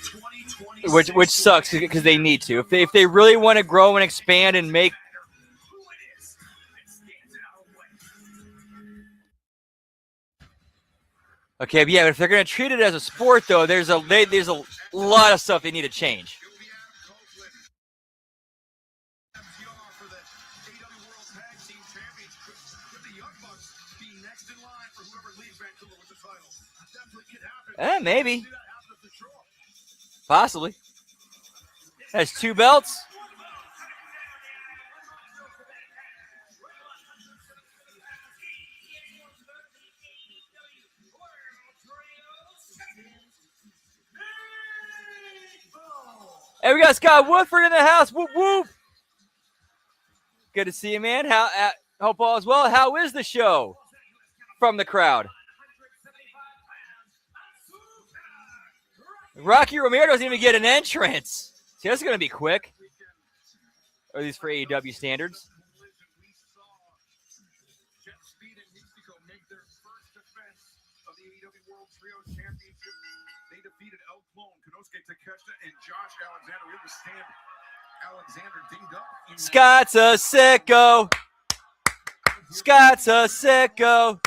2020, Which sucks because they need to. If they really want to grow and expand and make. Okay, but yeah, but if they're going to treat it as a sport, though, there's a lot of stuff they need to change. Maybe. Possibly. Has 2 belts. Hey, we got Scott Woodford in the house. Whoop, whoop. Good to see you, man. Hope all is well. How is the show from the crowd? Rocky Romero doesn't even get an entrance. See, that's going to be quick. Or at least for AEW standards. They defeated El Clone, Konosuke Takeshita, and Josh Alexander. We understand Alexander dinged up. Scott's a sicko. Scott's a sicko.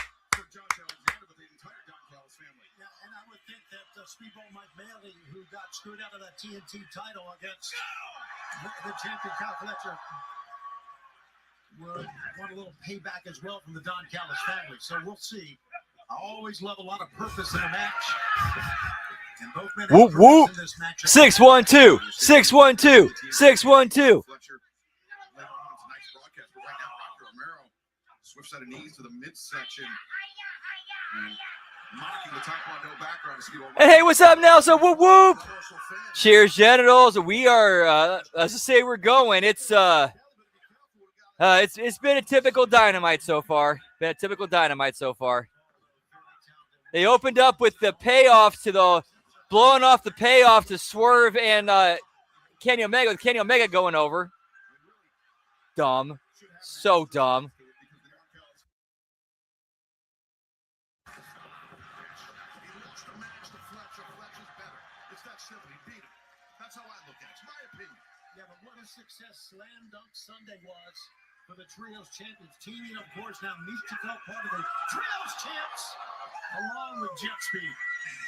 Bailey, who got screwed out of that TNT title against the champion Kyle Fletcher, would want a little payback as well from the Don Callis family. So we'll see. I always love a lot of purpose in a match. And both men have purpose in this match. 6-1-2. 6-1-2. 6-1-2. Fletcher later on, it's a nice broadcast, but right now, Rocky Romero switched set of knees to the midsection. And mocking the Taekwondo background. Hey, what's up, Nelson? Whoop whoop. Cheers, genitals. We are, let's just say we're going. It's been a typical Dynamite so far. They opened up with the payoff to the blowing off the payoff to Swerve and Kenny Omega, with Kenny Omega going over. Dumb. So dumb. Success Slam Dunk Sunday was for the Trios champions. Teaming, of course, now Mystico, part of the Trios champs, along with Jet Speed.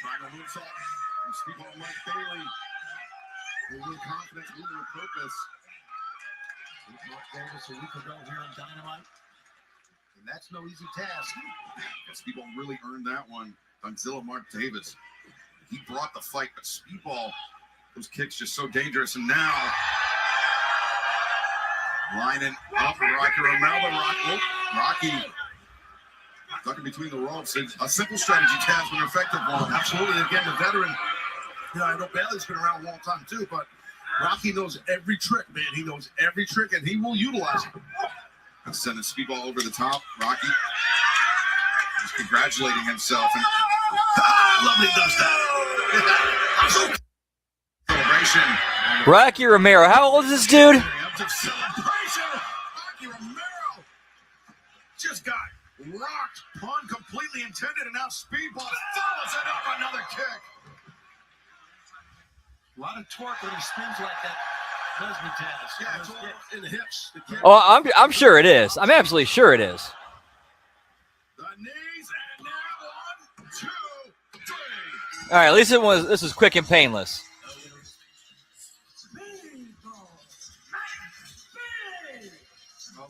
Final moonsault from Speedball Mike Bailey. Moving confidence, moving with purpose. Mark Davis a week ago here on Dynamite. And that's no easy task. Speedball really earned that one. Godzilla Mark Davis. He brought the fight, but Speedball, those kicks just so dangerous. And now lining up Rocky Romero. Rocky ducking between the ropes. It's a simple strategy, Taz, but an effective one. Absolutely. Again, the veteran. You know, I know Bailey's been around a long time too, but Rocky knows every trick, man. He knows every trick, and he will utilize it. And sending Speedball over the top. Rocky is congratulating himself. And Lovely does that. Celebration. Rocky Romero. How old is this dude? Celebration. Rocky Romero just got rocked. Pun completely intended, and now Speedball follows it up. Another kick. A lot of torque when he spins like that, doesn't he, Taz? Yeah, it's all in the hips. The kick. Oh, I'm sure it is. I'm absolutely sure it is. The knees, and now 1, 2, 3. All right, at least this was quick and painless.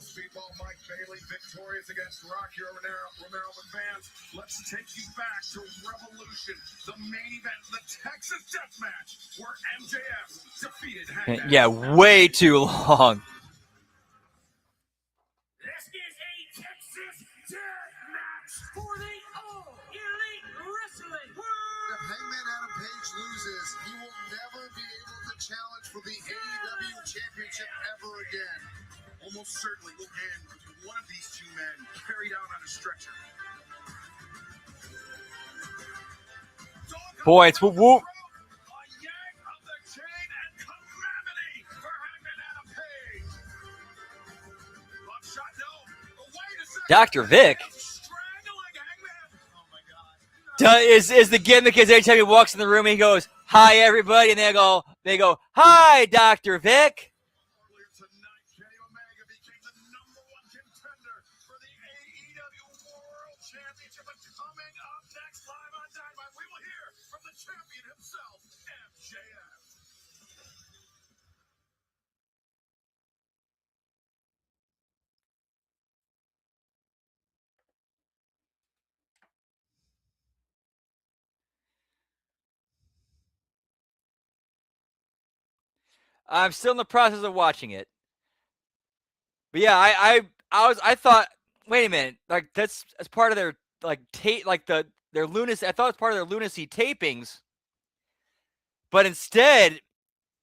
Speedball Mike Bailey victorious against Rocky Romero. But fans, let's take you back to Revolution, the main event, the Texas Death Match, where MJF defeated Hangman. Yeah, way too long. This is a Texas Death Match for the All Elite Wrestling World. If Hangman Adam Page loses, he will never be able to challenge for the AEW Championship ever again. Almost certainly will end with one of these two men carried out on a stretcher. Boy, it's whoop whoop. A yank of the chain and calamity for Hangman Adam Page. Buckshot, no. Wait a second. Dr. Vic. Strangling Hangman. Oh my God. Is the gimmick is every time he walks in the room, he goes, "Hi, everybody," and they go, "Hi, Dr. Vic." Earlier tonight, Kenny Omega became the #1 contender for the AEW World Championship. But coming up next live on Dynamite, we will hear from the champion himself, MJF. I'm still in the process of watching it. But yeah, I thought, wait a minute, like that's as part of their their lunacy. I thought it was part of their lunacy tapings, but instead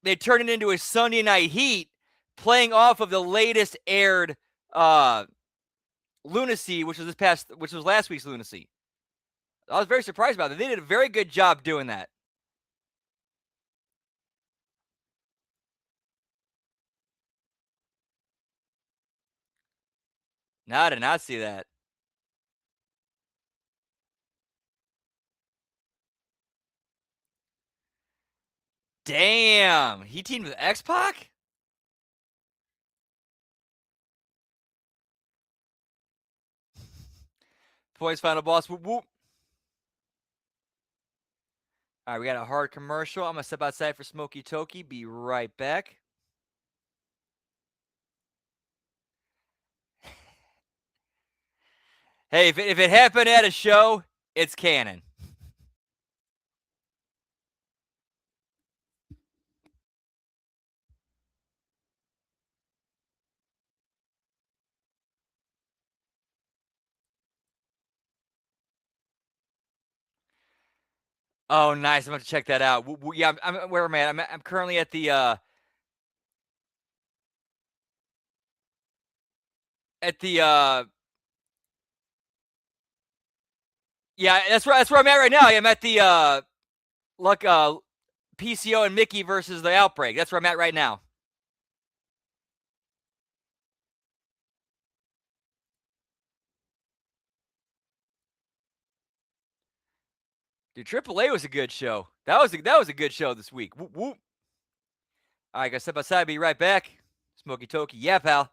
they turned it into a Sunday Night Heat, playing off of the latest aired lunacy, which was last week's lunacy. I was very surprised about that. They did a very good job doing that. No, I did not see that. Damn, he teamed with X-Pac? Points final boss. Whoop, whoop. All right, we got a hard commercial. I'm going to step outside for Smokey Toki. Be right back. Hey, if it happened at a show, it's canon. Oh, nice. I'm going to check that out. Yeah, I'm where am I at? I'm currently at the yeah, that's where I'm at right now. I'm at the PCO and Mickey versus the Outbreak. That's where I'm at right now. Dude, AAA was a good show. That was a good show this week. Whoop, whoop. All right, gotta step outside. Be right back. Smokey Toki. Yeah, pal.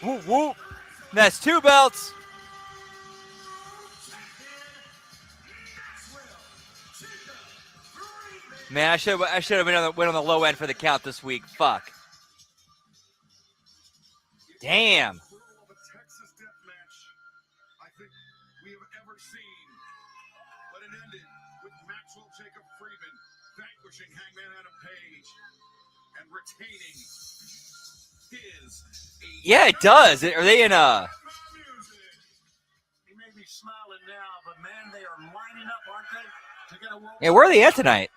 Whoop, whoop. That's 2 belts. Man, I should have went on the low end for the count this week. Fuck. Damn. Of a Texas death match I think we have ever seen. But it ended with Maxwell Jacob Freeman vanquishing Hangman Adam Page and retaining his. Yeah, it does. Are they in a? He may be smiling now, but man, they are lining up, aren't they? To get a world Yeah, where are they at tonight?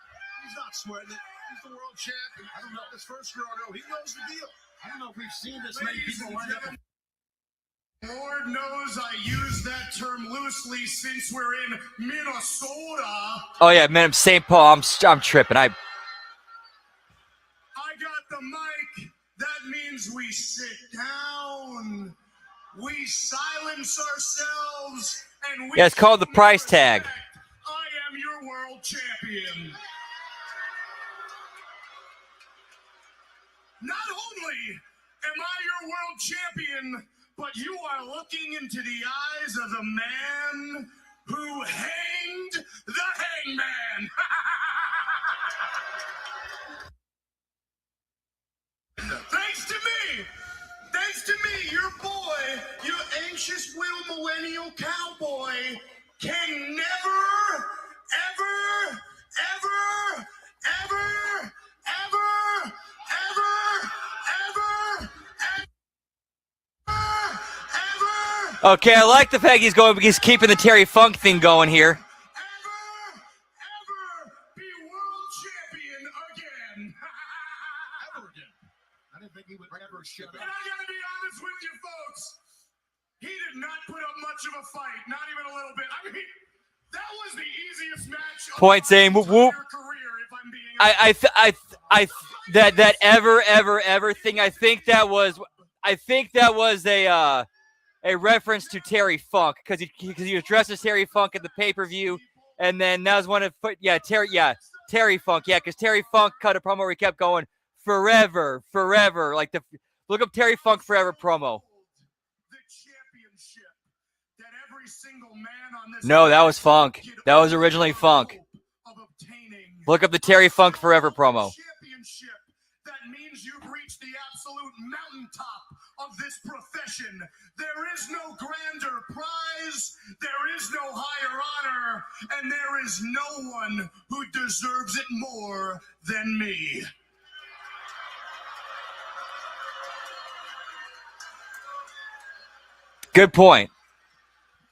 He's not sweating it. He's the world champion. I don't know this first girl, no. He knows the deal. I don't know if we've seen this many people line up. Lord knows I use that term loosely since we're in Minnesota. Oh yeah, man, I'm St. Paul. I'm tripping. I got the mic. That means we sit down. We silence ourselves and we. Yeah, it's called the price tag. I am your world champion. Not only am I your world champion, but you are looking into the eyes of the man who hanged the hangman. Thanks to me, your boy, you anxious will millennial cowboy, can never, ever, ever, ever, ever, ever, ever, ever, Okay, I like the fact he's keeping the Terry Funk thing going here. ever be world champion again. Ever again. I didn't think he would ever shut And up. I gotta be honest with you folks, he did not put up much of a fight, not even a little bit. I mean, that was the easiest match of Point my saying, whoop, whoop. entire career, if I'm being honest. That ever thing. I think that was a a reference to Terry Funk because he was dressed as Terry Funk at the pay-per-view, and then that was one of Terry Funk, because Terry Funk cut a promo where he kept going forever, like look up Terry Funk Forever promo. No, that was Funk. That was originally Funk. Look up the Terry Funk Forever promo. That means you've reached the absolute mountaintop of this profession. There is no grander prize, there is no higher honor, and there is no one who deserves it more than me. Good point.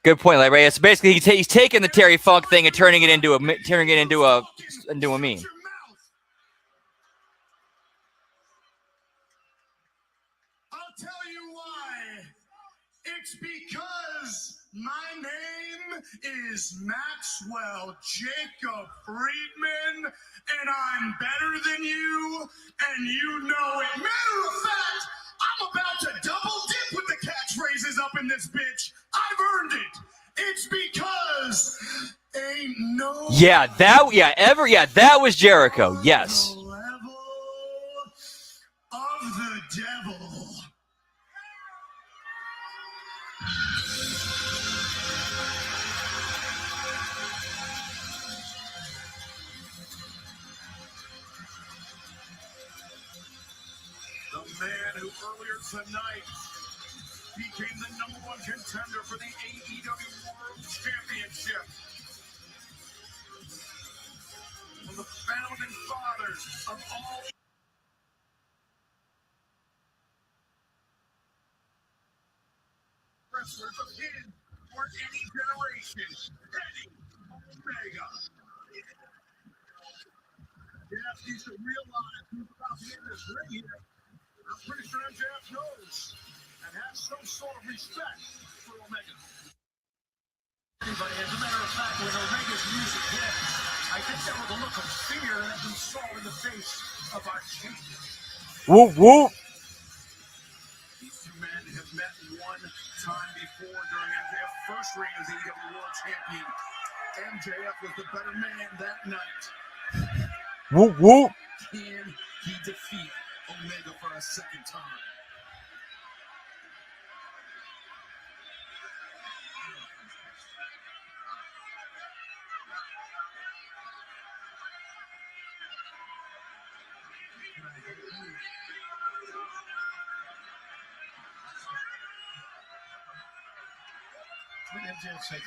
Good point, Larry. So basically, he's taking the Terry Funk thing and turning it into a meme. I'll tell you why. It's because my name is Maxwell Jacob Friedman, and I'm better than you, and you know it. Matter of fact, I'm about to double dip with the catchphrases up in this bitch. I've earned it. It's because ain't no that was Jericho. Yes. level of the devil. The man who earlier tonight became the #1 contender for the AEW World Championship. One of the founding fathers of all wrestlers of his or any generation, Kenny Omega. Yes, you should realize who's about to get this ring here. I'm pretty sure MJF knows and has some sort of respect for Omega. Anybody, as a matter of fact, when Omega's music hit, I think there was a look of fear that we saw in the face of our champion. Whoop whoop. These two men have met one time before during MJF's first reign as AEW World Champion. MJF was the better man that night. Whoop whoop. Can he defeat Omega for a second time? What did MJF say?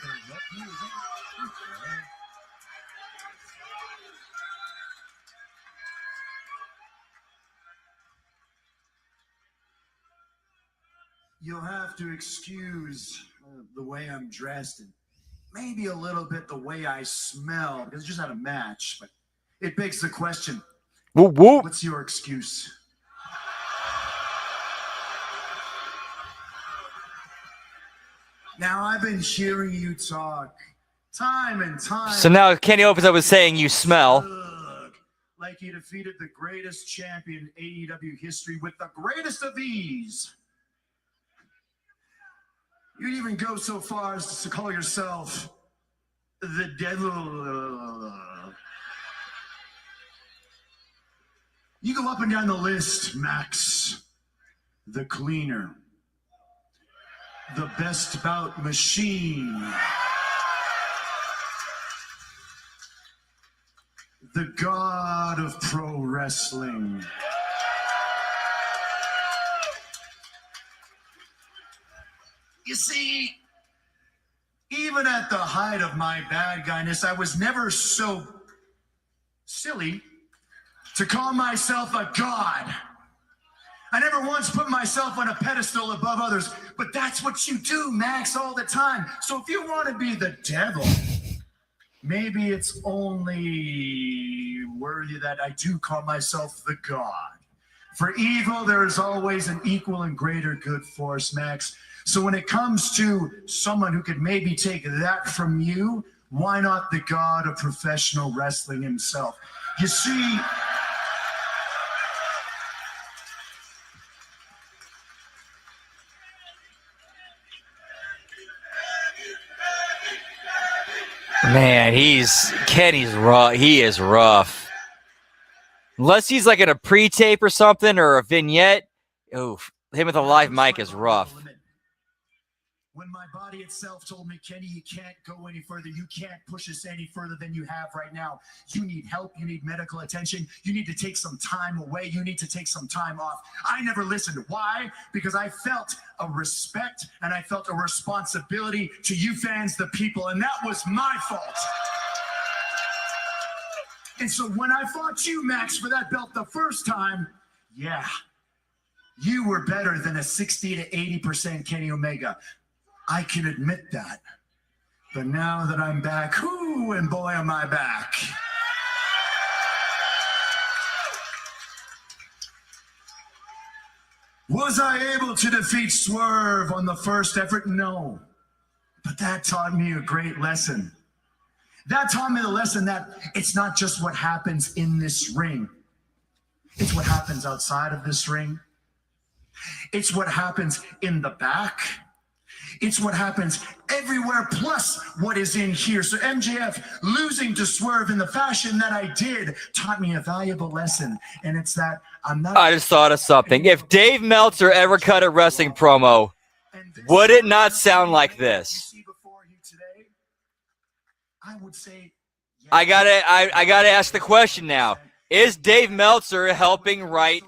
You'll have to excuse the way I'm dressed and maybe a little bit the way I smell because I just had a match. But it begs the question, Whoop whoop. what's your excuse? Now, I've been hearing you talk time and time. So now Kenny opens up with saying you smell. Like you defeated the greatest champion in AEW history with the greatest of ease. You'd even go so far as to call yourself the devil. You go up and down the list, Max. The cleaner. The best bout machine. The god of pro wrestling. You see, even at the height of my bad guyness, I was never so silly to call myself a god. I never once put myself on a pedestal above others, but that's what you do, Max, all the time. So if you want to be the devil, maybe it's only worthy that I do call myself the god. For evil, there is always an equal and greater good force, Max. So when it comes to someone who could maybe take that from you, why not the god of professional wrestling himself? You see, Man, Kenny's rough. He is rough. Unless he's like in a pre-tape or something or a vignette. Oof. Him with a live mic is rough. When my body itself told me, Kenny, you can't go any further. You can't push us any further than you have right now. You need help. You need medical attention. You need to take some time away. You need to take some time off. I never listened. Why? Because I felt a respect and I felt a responsibility to you fans, the people, and that was my fault. And so when I fought you, Max, for that belt the first time, yeah, you were better than a 60 to 80% Kenny Omega. I can admit that. But now that I'm back, whoo, and boy, am I back. Was I able to defeat Swerve on the first effort? No. But that taught me a great lesson. That taught me the lesson that it's not just what happens in this ring. It's what happens outside of this ring. It's what happens in the back. It's what happens everywhere, plus what is in here. So MJF losing to Swerve in the fashion that I did taught me a valuable lesson. And it's that I'm not... I just thought of something. If Dave Meltzer ever cut a wrestling promo, would it not sound like this? I would say... I gotta ask the question now. Is Dave Meltzer helping write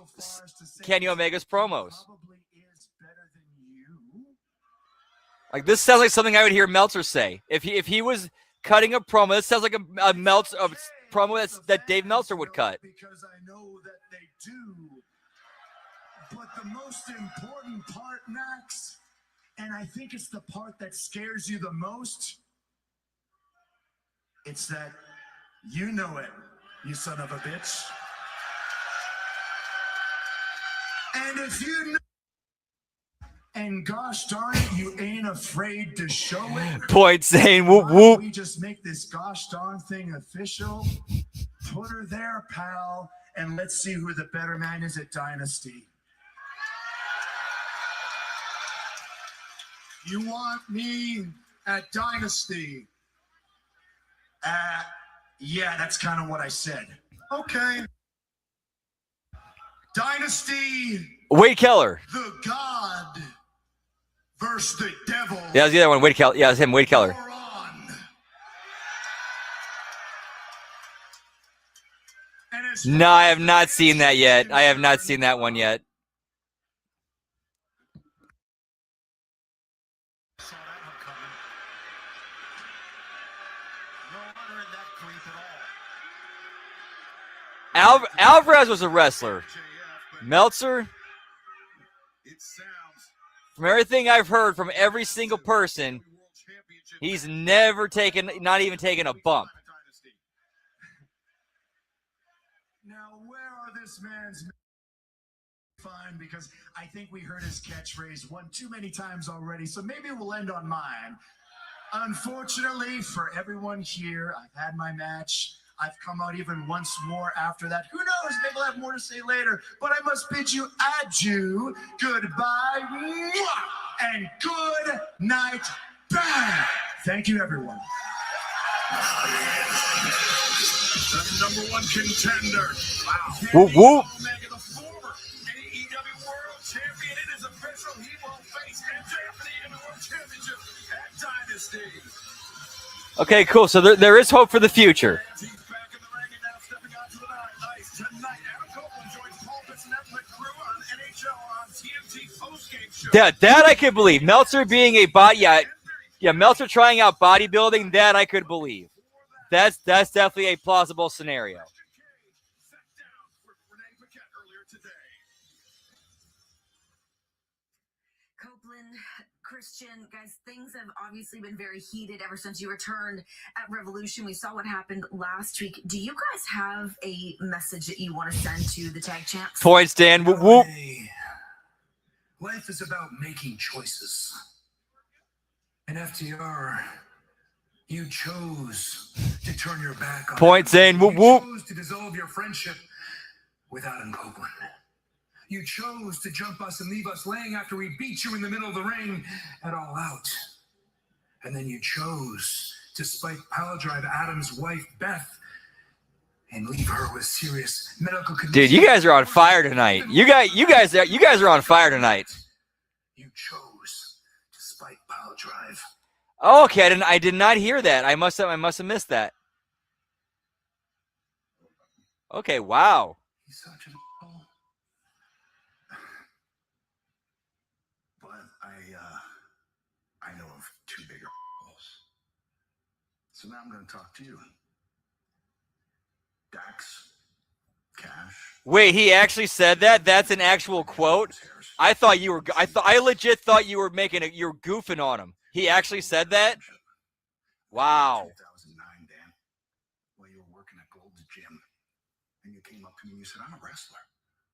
Kenny Omega's promos? Like, this sounds like something I would hear Meltzer say. If he was cutting a promo, this sounds like a Meltzer promo that Dave Meltzer would cut. Because I know that they do. But the most important part, Max, and I think it's the part that scares you the most, it's that you know it, you son of a bitch. And if you know, and gosh darn it, you ain't afraid to show it. Point saying whoop Why whoop. don't we just make this gosh darn thing official? Put her there, pal, and let's see who the better man is at Dynasty. You want me at Dynasty? Yeah, that's kind of what I said. Okay. Dynasty, Wade Keller. the God versus the devil. Yeah, that was the other one. Wade Keller. Yeah, it was him. Wade Keller. You're on. And as No, I have not seen that yet. I have not seen that one yet. Saw that one coming. No honor in that creep at all. Alvarez was a wrestler. Meltzer, It sounds from everything I've heard from every single person, he's never taken, not even taken a bump. Now, where are this man's fine? Because I think we heard his catchphrase one too many times already, so maybe we'll end on mine. Unfortunately for everyone here, I've had my match. I've come out even once more after that. Who knows? Maybe we'll have more to say later. But I must bid you adieu, goodbye, mwah, and good night, bang. Thank you, everyone. the number one contender. Wow. Whoop, whoop. Omega, the former AEW World Champion. It is official. He will face MJF in the AEW World Championship at Dynasty. Okay, cool. So there is hope for the future. He's back in the ring and now stepping onto the ice tonight. Adam Copeland joins Paul Bissonnette and the crew on NHL on TNT postgame show. That I could believe. Meltzer being a Meltzer trying out bodybuilding, that I could believe. That's definitely a plausible scenario. Sat down with Renee Paquette earlier today. Copeland, Christian, guys, things have obviously been very heated ever since you returned at Revolution. We saw what happened last week. Do you guys have a message that you want to send to the tag champs? Points, Dan. Whoop, whoop. Hey, life is about making choices. And FTR, you chose to turn your back on Points, him. Dan. Whoop, You whoop. chose to dissolve your friendship with Adam Copeland. You chose to jump us and leave us laying after we beat you in the middle of the ring at All Out. And then you chose to spike power drive Adam's wife, Beth, and leave her with serious medical conditions. Dude, you guys are on fire tonight. You guys are on fire tonight. You chose to spike power drive. Oh, okay, I did not hear that. I must have missed that. Okay, wow. He's such an asshole. But I know of two bigger assholes. So now I'm going to talk to you. Dax, Cash. Wait, he actually said that? That's an actual quote? I legit thought you were you were goofing on him. He actually said that? Wow. 2009, Dan. While you were working at Gold's Gym, and you came up to me and you said, "I'm a wrestler."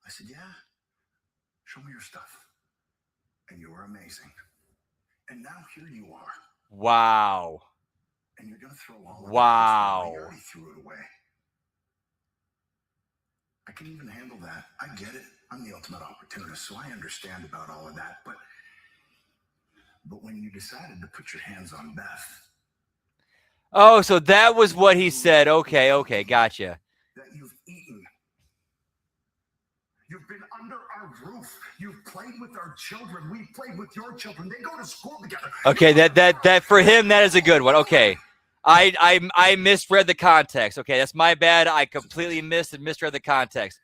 I said, "Yeah. Show me your stuff." And you were amazing. And now here you are. Wow. And you're gonna throw all of Wow. it. You already threw it away. I can even handle that. I get it. I'm the ultimate opportunist, so I understand about all of that. But when you decided to put your hands on Beth. Oh, so that was what he said. Okay, gotcha. That you've eaten. You've been under our roof. You've played with our children. We've played with your children. They go to school together. Okay, that for him, that is a good one. Okay. I misread the context. Okay, that's my bad. I completely misread the context.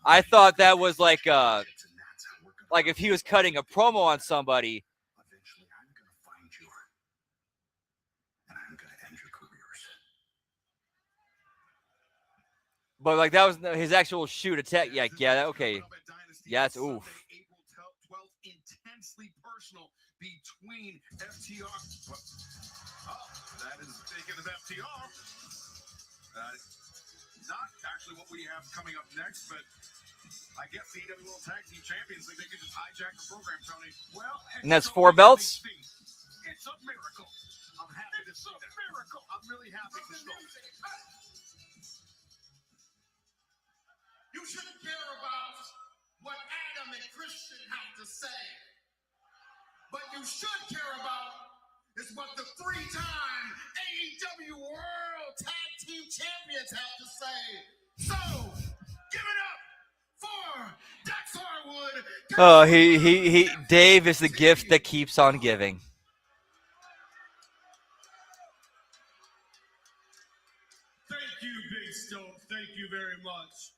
I thought that was like if he was cutting a promo on somebody. Eventually, I'm going to find you. And I'm going to end your careers. But like that was his actual shoot attack. Yeah, okay. Yes, oof. April 12th, intensely personal between FTR. Oh, that is taken of FTR. Not actually what we have coming up next, but I guess the AEW World Tag Team Champions think they could just hijack the program, Tony. Well, And that's 4 belts? It's a miracle. I'm happy to see that. Miracle. I'm really happy to see that. You shouldn't care about what Adam and Christian have to say. But you should care about is what the 3-time AEW World Tag Team Champions have to say. So, give it up for Dax Harwood. Oh, he Dave is the gift that keeps on giving. Thank you, Big Stone. Thank you very much.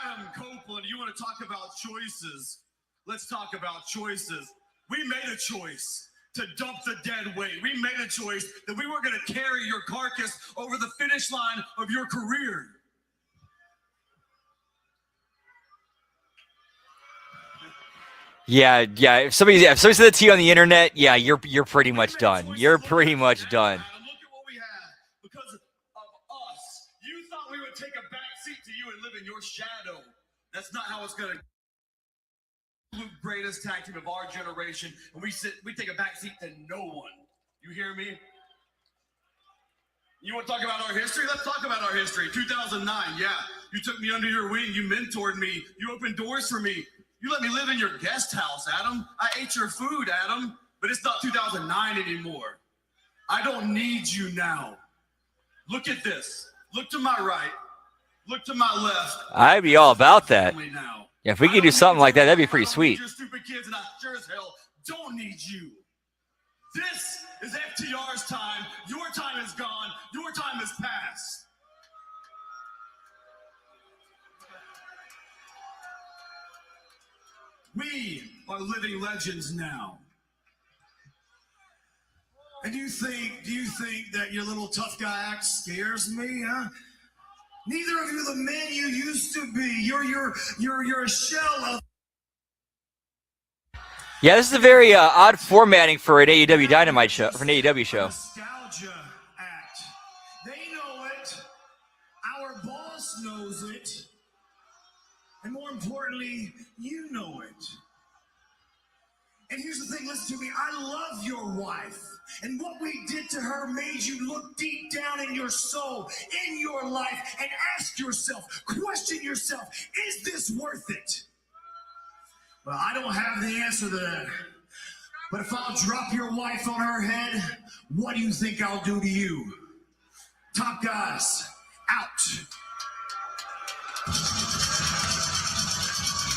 Adam Copeland, you want to talk about choices? Let's talk about choices. We made a choice to dump the dead weight. We made a choice that we were going to carry your carcass over the finish line of your career. Yeah. If somebody said that to you on the internet, yeah, you're pretty much done. You're pretty much done. Look at what we had. Because of us, you thought we would take a back seat to you and live in your shadow. That's not how it's going to. Greatest tag team of our generation, and we take a back seat to no one. You hear me? You want to talk about our history? Let's talk about our history. 2009, yeah. You took me under your wing. You mentored me. You opened doors for me. You let me live in your guest house, Adam. I ate your food, Adam. But it's not 2009 anymore. I don't need you now. Look at this. Look to my right. Look to my left. I'd be all about that. Now. Yeah, if we could do something like that, that'd be pretty sweet. Your stupid kids, and I sure as hell don't need you. This is FTR's time. Your time is gone. Your time has passed. We are living legends now. And do you think that your little tough guy act scares me, huh? Neither of you are the men you used to be. You're a shell of. Yeah, this is a very odd formatting for an AEW Dynamite show, for an AEW show. Nostalgia act. They know it. Our boss knows it. And more importantly, you know it. And here's the thing, listen to me. I love your wife. And what we did to her made you look deep down in your soul, in your life, and ask yourself, question yourself, is this worth it? Well, I don't have the answer to that. But if I'll drop your wife on her head, what do you think I'll do to you? Top guys, out.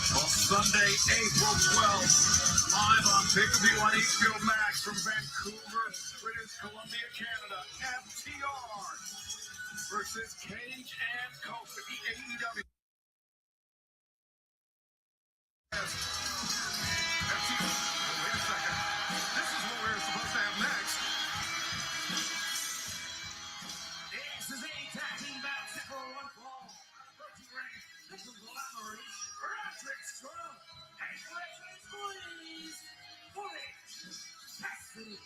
On Sunday, April 12th, live on pay-per-view on HBO Max from Vancouver, British Columbia, Canada, FTR versus Cage and Cope at the AEW. Wait a second. This is what we were supposed to have next. This is a tag team match for one fall. The conglomerate, Patrick Strong, and Wesley Squeeze, Cassidy.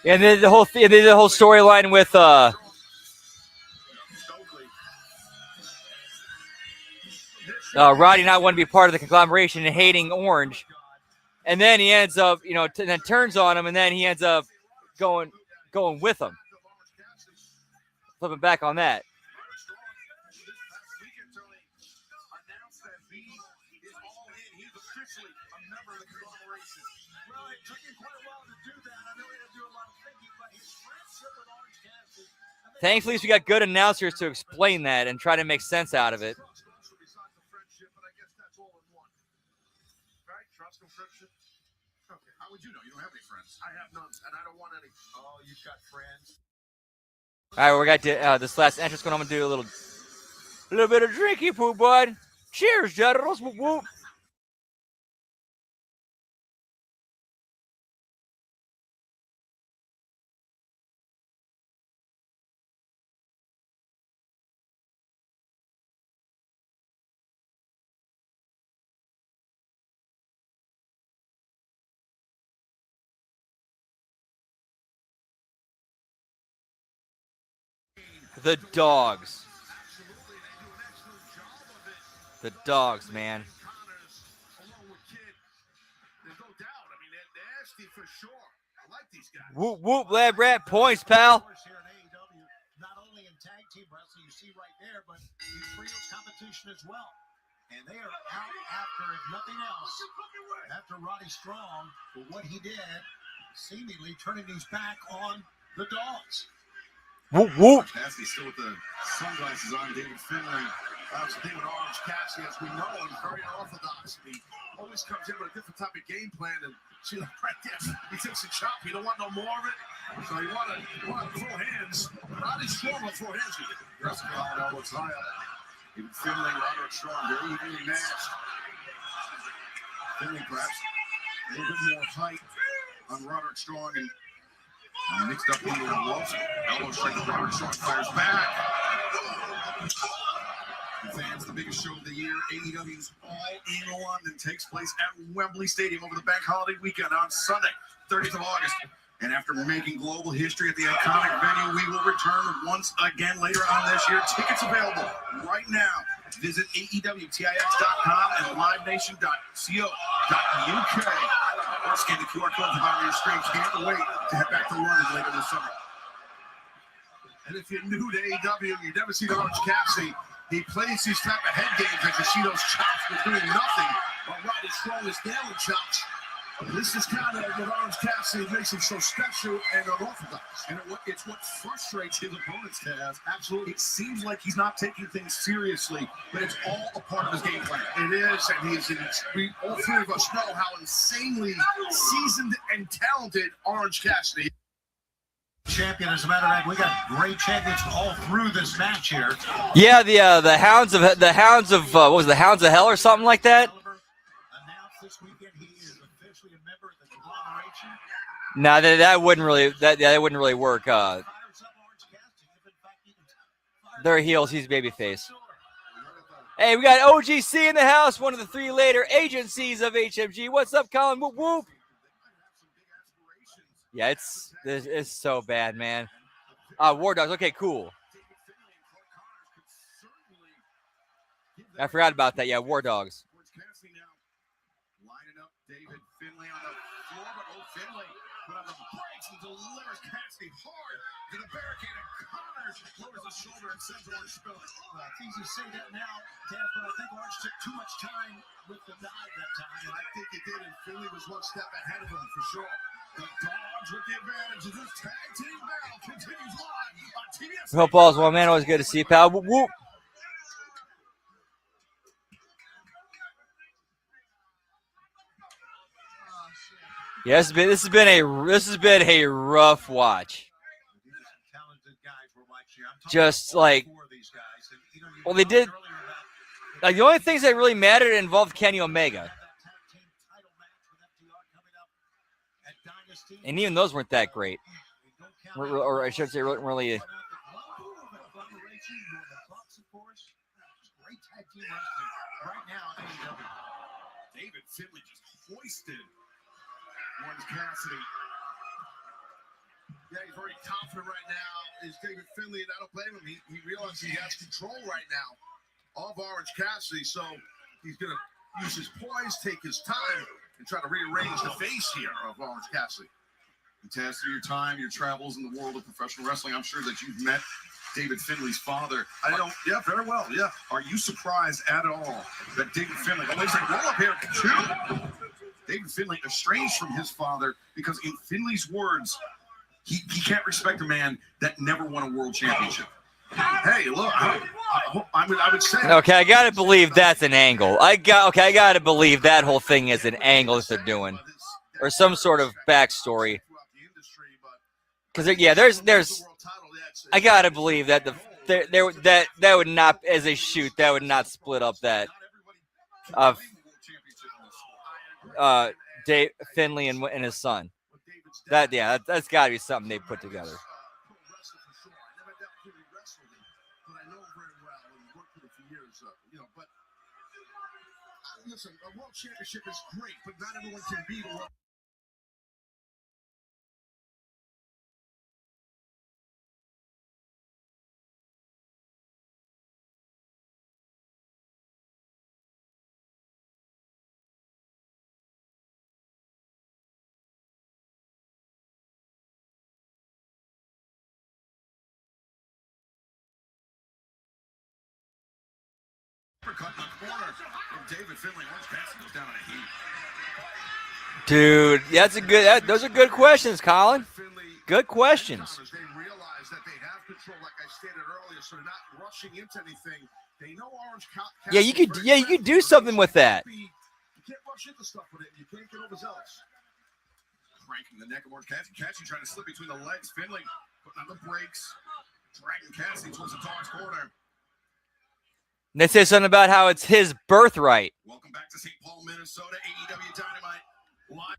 And then the whole storyline with Roddy not wanting to be part of the conglomeration and hating Orange, and then he ends up, then turns on him, and then he ends up going with him, flipping back on that. Thankfully, we got good announcers to explain that and try to make sense out of it. How would you know? You don't have any friends. I have none, and I don't want any. Oh, you've got friends. All right, we got this last entrance going. I'm gonna do a little bit of drinky poo, bud. Cheers, generals. Whoop, whoop. The dogs. The dogs, man. Whoop, whoop, lab rat points, pal. Not only in tag team wrestling, you see right there, but in trio competition as well. And they are out after, if nothing else, after Roddy Strong for what he did, seemingly turning his back on the dogs. Whoop, whoop. Cassidy still with the sunglasses on. David Finlay. David Orange Cassidy, as we know, is very unorthodox. He always comes in with a different type of game plan. And see, right there, he takes a chop. He don't want no more of it. So you want to throw hands. Roddy Strong will throw hands with you. Wrestling Colorado looks high up. David Finlay, Roderick Strong, very evenly matched. Finlay perhaps a little bit more height on Roderick Strong and mixed up the gloves. Elbow strike to Roderick Strong, fires back. Fans, the biggest show of the year, AEW's All in London, takes place at Wembley Stadium over the bank holiday weekend on Sunday, 30th of August. And after making global history at the iconic venue, we will return once again later on this year. Tickets available right now. Visit AEWTIX.com and livenation.co.uk. Or scan the QR code at the bottom of your screen. Can't wait to head back to London later this summer. And if you're new to AEW, you've never seen Orange Cassidy, he plays these type of head games like you see those chops for doing nothing. But Roddy Strong is nailing chops. This is kind of what Orange Cassidy makes him so special and unorthodox. And it's what frustrates his opponents, Taz. Absolutely. It seems like he's not taking things seriously, but it's all a part of his game plan. It is, and all three of us know how insanely seasoned and talented Orange Cassidy is. Champion, as a matter of fact, we got great champions all through this match here. Yeah, the Hounds of what was it, the Hounds of Hell or something like that? Announced this weekend he is officially a member of the conglomeration. No, that wouldn't really work. They're heels, he's babyface. Hey, we got OGC in the house, one of the three later agencies of HMG. What's up, Colin? Whoop whoop. Yeah, it's so bad, man. War Dogs. Okay, cool. I forgot about that. Yeah, War Dogs. Lining up David Finlay on the floor, but Finlay But on the brakes and delivers Cassidy hard to the barricade, and Connors lowers the shoulder and sends Orange spilling. It's easy to say that now, Taz, but I think Orange took too much time with the dive that time. I think he did, and Finley was one step ahead of him for sure. The Dogs with the advantage as this tag team battle continues live on TBS. Hope all's well, man. Always good to see you, pal. Whoop, whoop. Yeah, this has been a rough watch. Just like, well, they did. Like the only things that really mattered involved Kenny Omega, and even those weren't that great, or I should say, weren't really. Great tag team wrestling right now in AEW. David Finley just hoisted Orange Cassidy. Yeah, he's very confident right now. Is David Finley, and I don't blame him. He realizes he has control right now of Orange Cassidy, so he's going to use his poise, take his time, and try to rearrange the face here of Orange Cassidy. And Taz, through your time, your travels in the world of professional wrestling, I'm sure that you've met David Finley's father. Yeah, very well. Yeah. Are you surprised at all that David Finley, oh, there's a roll up here too. David Finley estranged from his father because, in Finley's words, he can't respect a man that never won a world championship. Hey, look, I would say. Okay, I gotta believe that's an angle. I gotta believe that whole thing is an angle that they're doing, or some sort of backstory. Because there's. I gotta believe that that would not, as a shoot, that would not split up that of Dave Finley and his son. That's got to be something they put together. Listen, a world championship is great, but not everyone can be the world. Uppercut in the corner from David Finley. Orange Cassidy goes down in a heap. Dude, those are good questions, Colin. Good questions. They realize that they have control, like I stated earlier, so they're not rushing into anything. They know Orange Cassidy. You could do something with that. You can't rush into stuff with it. You can't get overzealous. Cranking the neck of Orange Cassidy. Cassidy trying to slip between the legs. Finley putting on the brakes. Dragging Cassidy towards the Dog's corner. They say something about how it's his birthright. Welcome back to St. Paul, Minnesota. AEW Dynamite live.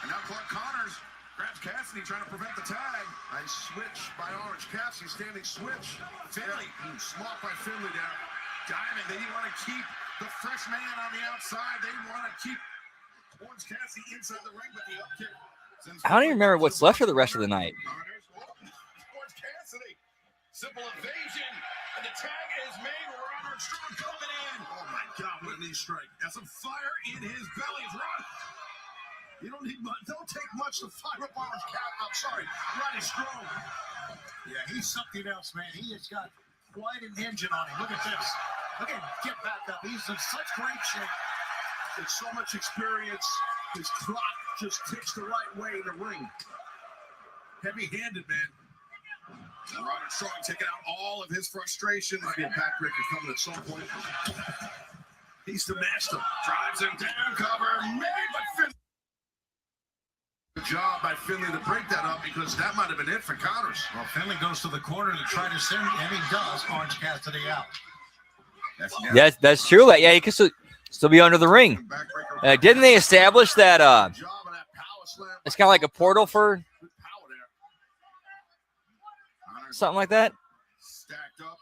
And now Clark Connors grabs Cassidy, trying to prevent the tag. Nice switch by Orange Cassidy, standing switch. Finley, Smart by Finley there. Diamond, they didn't want to keep the fresh man on the outside. They want to keep Orange Cassidy inside the ring, but the up kick. I don't even remember what's left for the rest of the night. Orange Cassidy, simple evasion, and the tag is made. Robert Strong coming in. Oh my God, what a knee strike. Got some fire in his belly. Run. You don't need much. Don't take much to fire up Orange Cassidy. I'm sorry, Roddy Strong. Yeah, he's something else, man. He has got quite an engine on him. Look at this. Look at him get back up. He's in such great shape. There's so much experience. His clock just ticks the right way in the ring. Heavy-handed, man. Roderick Strong taking out all of his frustration. Might be a backbreaker coming at some point. He's the master. Drives him down, cover made, but Finn. Good job by Finlay to break that up because that might have been it for Connors. Well, Finlay goes to the corner to try to send, and he does, Orange Cassidy out. That's true. Yeah, he could still be under the ring. Didn't they establish that it's kind of like a portal for something like that? Stacked up.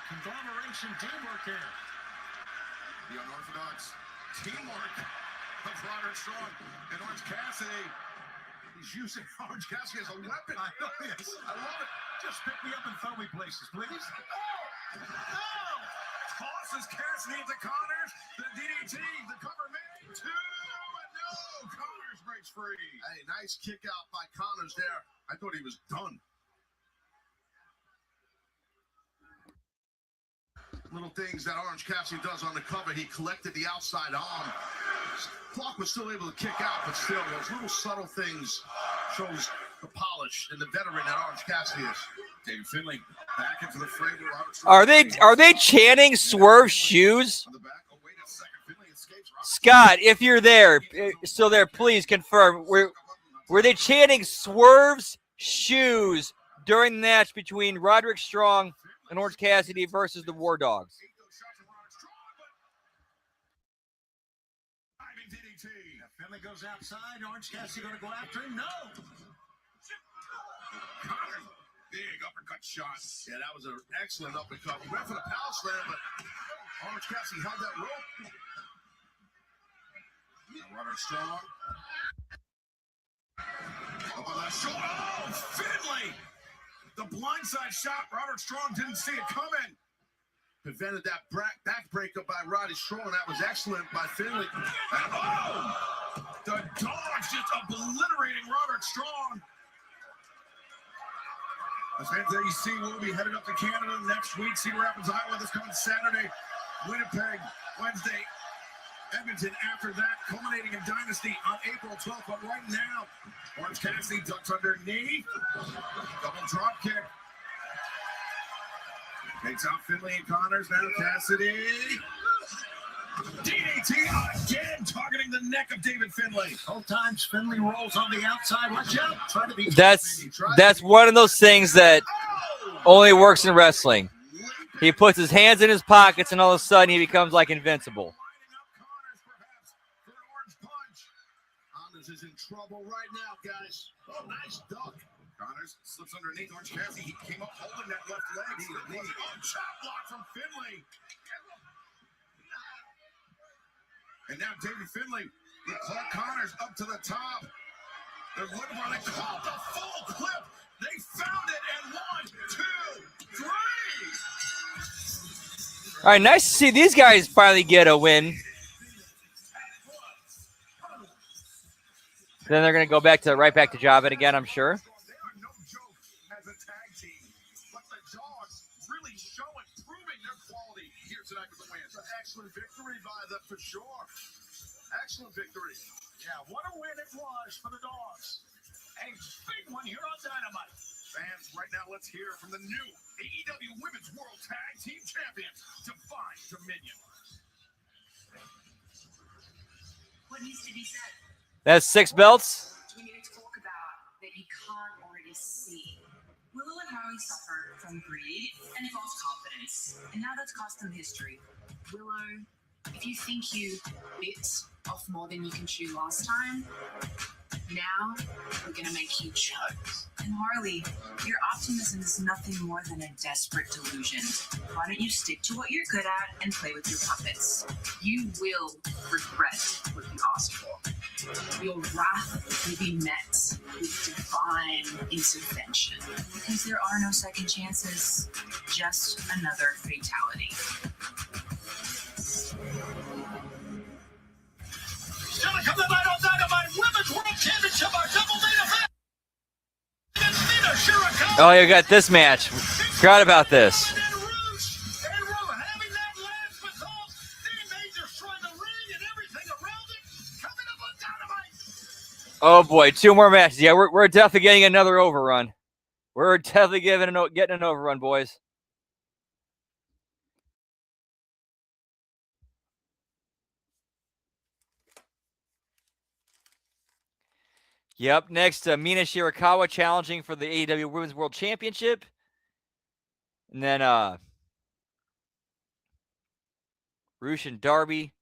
Conglomeration teamwork here. The unorthodox teamwork of Roderick Strong and Orange Cassidy. He's using Orange Cassidy as a weapon. I know, yes. I love it. Just pick me up and throw me places, please. Oh! Tosses Cassidy into Connors. The DDT, the cover made. 2 and no. Connors breaks free. Hey, nice kick out by Connors there. I thought he was done. Little things that Orange Cassidy does on the cover. He collected the outside arm. Clark was still able to kick out, but still, those little subtle things shows the polish and the veteran that Orange Cassidy is. David Finlay back into the fray. Are they chanting Swerve Shoes? Scott, if you're there, still there, please confirm. Were they chanting Swerve's Shoes during the match between Roderick Strong and Orange Cassidy versus the War Dogs? Finlay goes outside. Orange Cassidy going to go after him? No. Connor, big uppercut shot. Yeah, that was an excellent uppercut. He went for the power slam, but Orange Cassidy held that rope. Roderick Strong. Up on that shoulder. Oh, Finlay! The blindside shot. Roderick Strong didn't see it coming. Prevented that backbreaker by Roddy Strong. That was excellent by Finlay. And oh! The Dogs just obliterating Roderick Strong. As fans there, you see, we'll be headed up to Canada next week. Cedar Rapids, Iowa, this coming Saturday. Winnipeg, Wednesday. Edmonton after that, culminating in Dynasty on April 12th. But right now, Orange Cassidy ducks underneath. Double drop kick. Takes out Finlay and Connors. Now Cassidy. DDT again, targeting the neck of David Finlay. Both times Finlay rolls on the outside. Watch out. Try to be. That's one of those things that only works in wrestling. He puts his hands in his pockets, and all of a sudden he becomes like invincible. Connors is in trouble right now, guys. Oh, nice duck. Connors slips underneath Orange Cassidy. He came up holding that left leg. Oh, chop block from Finlay. And now David Finlay with Clark Connors up to the top. They're looking for it. Called the full clip. They found it. And 1, 2, 3. All right, nice to see these guys finally get a win. Then they're going to go back to right back to Javed again, I'm sure. They are no joke as a tag team, but the Dogs really showing, proving their quality here tonight with the win. It's an excellent victory by them for sure. Excellent victory. Yeah, what a win it was for the Dogs. A big one here on Dynamite. Fans, right now, let's hear from the new AEW Women's World Tag Team Champions, Divine Dominion. What needs to be said? That's 6 belts. We need to talk about that you can't already see. Willow and Harley suffered from greed and false confidence, and now that's cost them history. Willow, if you think you bit off more than you can chew last time, now we're gonna make you choke. And Harley, your optimism is nothing more than a desperate delusion. Why don't you stick to what you're good at and play with your puppets? You will regret what you asked for. Your wrath will be met with divine intervention. Because there are no second chances, just another fatality. Gonna come tonight on Dynamite Women's World Championship, our double main event. Oh, you got this match. Forgot about this. Oh boy, 2 more matches. Yeah, we're definitely getting another overrun. We're definitely getting an overrun, boys. Yep. Next, Mina Shirakawa challenging for the AEW Women's World Championship, and then Rush and Darby.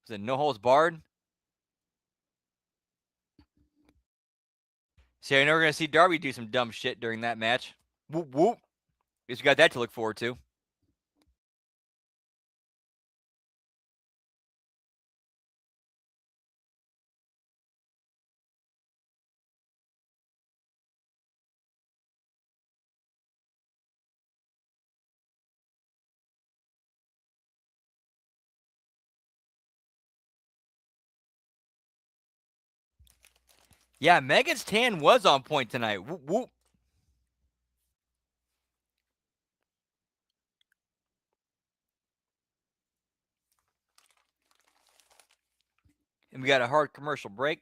Is it no holds barred? See, I know we're gonna see Darby do some dumb shit during that match. Whoop whoop. Guess you got that to look forward to. Yeah, Megan's tan was on point tonight. Whoop whoop. And we got a hard commercial break.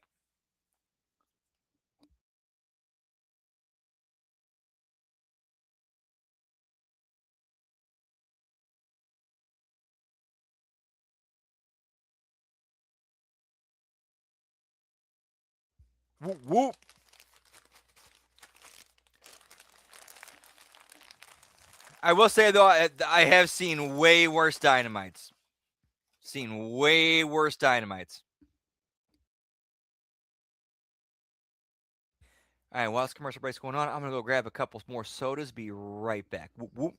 Whoop whoop. I will say though, I have seen way worse Dynamites. Seen way worse Dynamites. All right, while this commercial break's going on, I'm gonna go grab a couple more sodas. Be right back. Whoop whoop.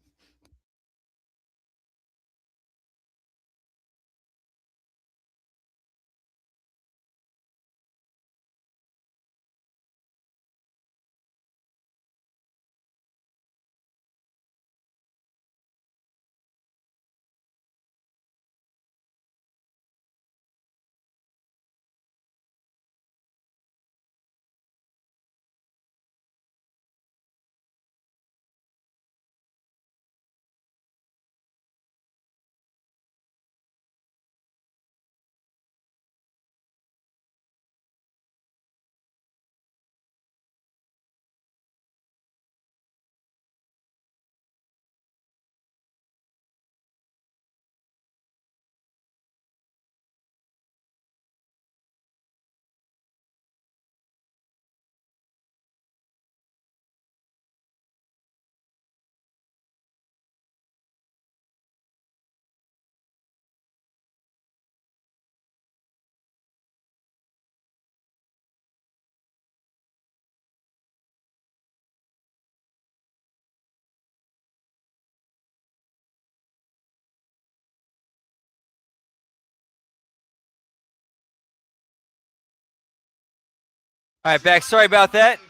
All right, back. Sorry about that.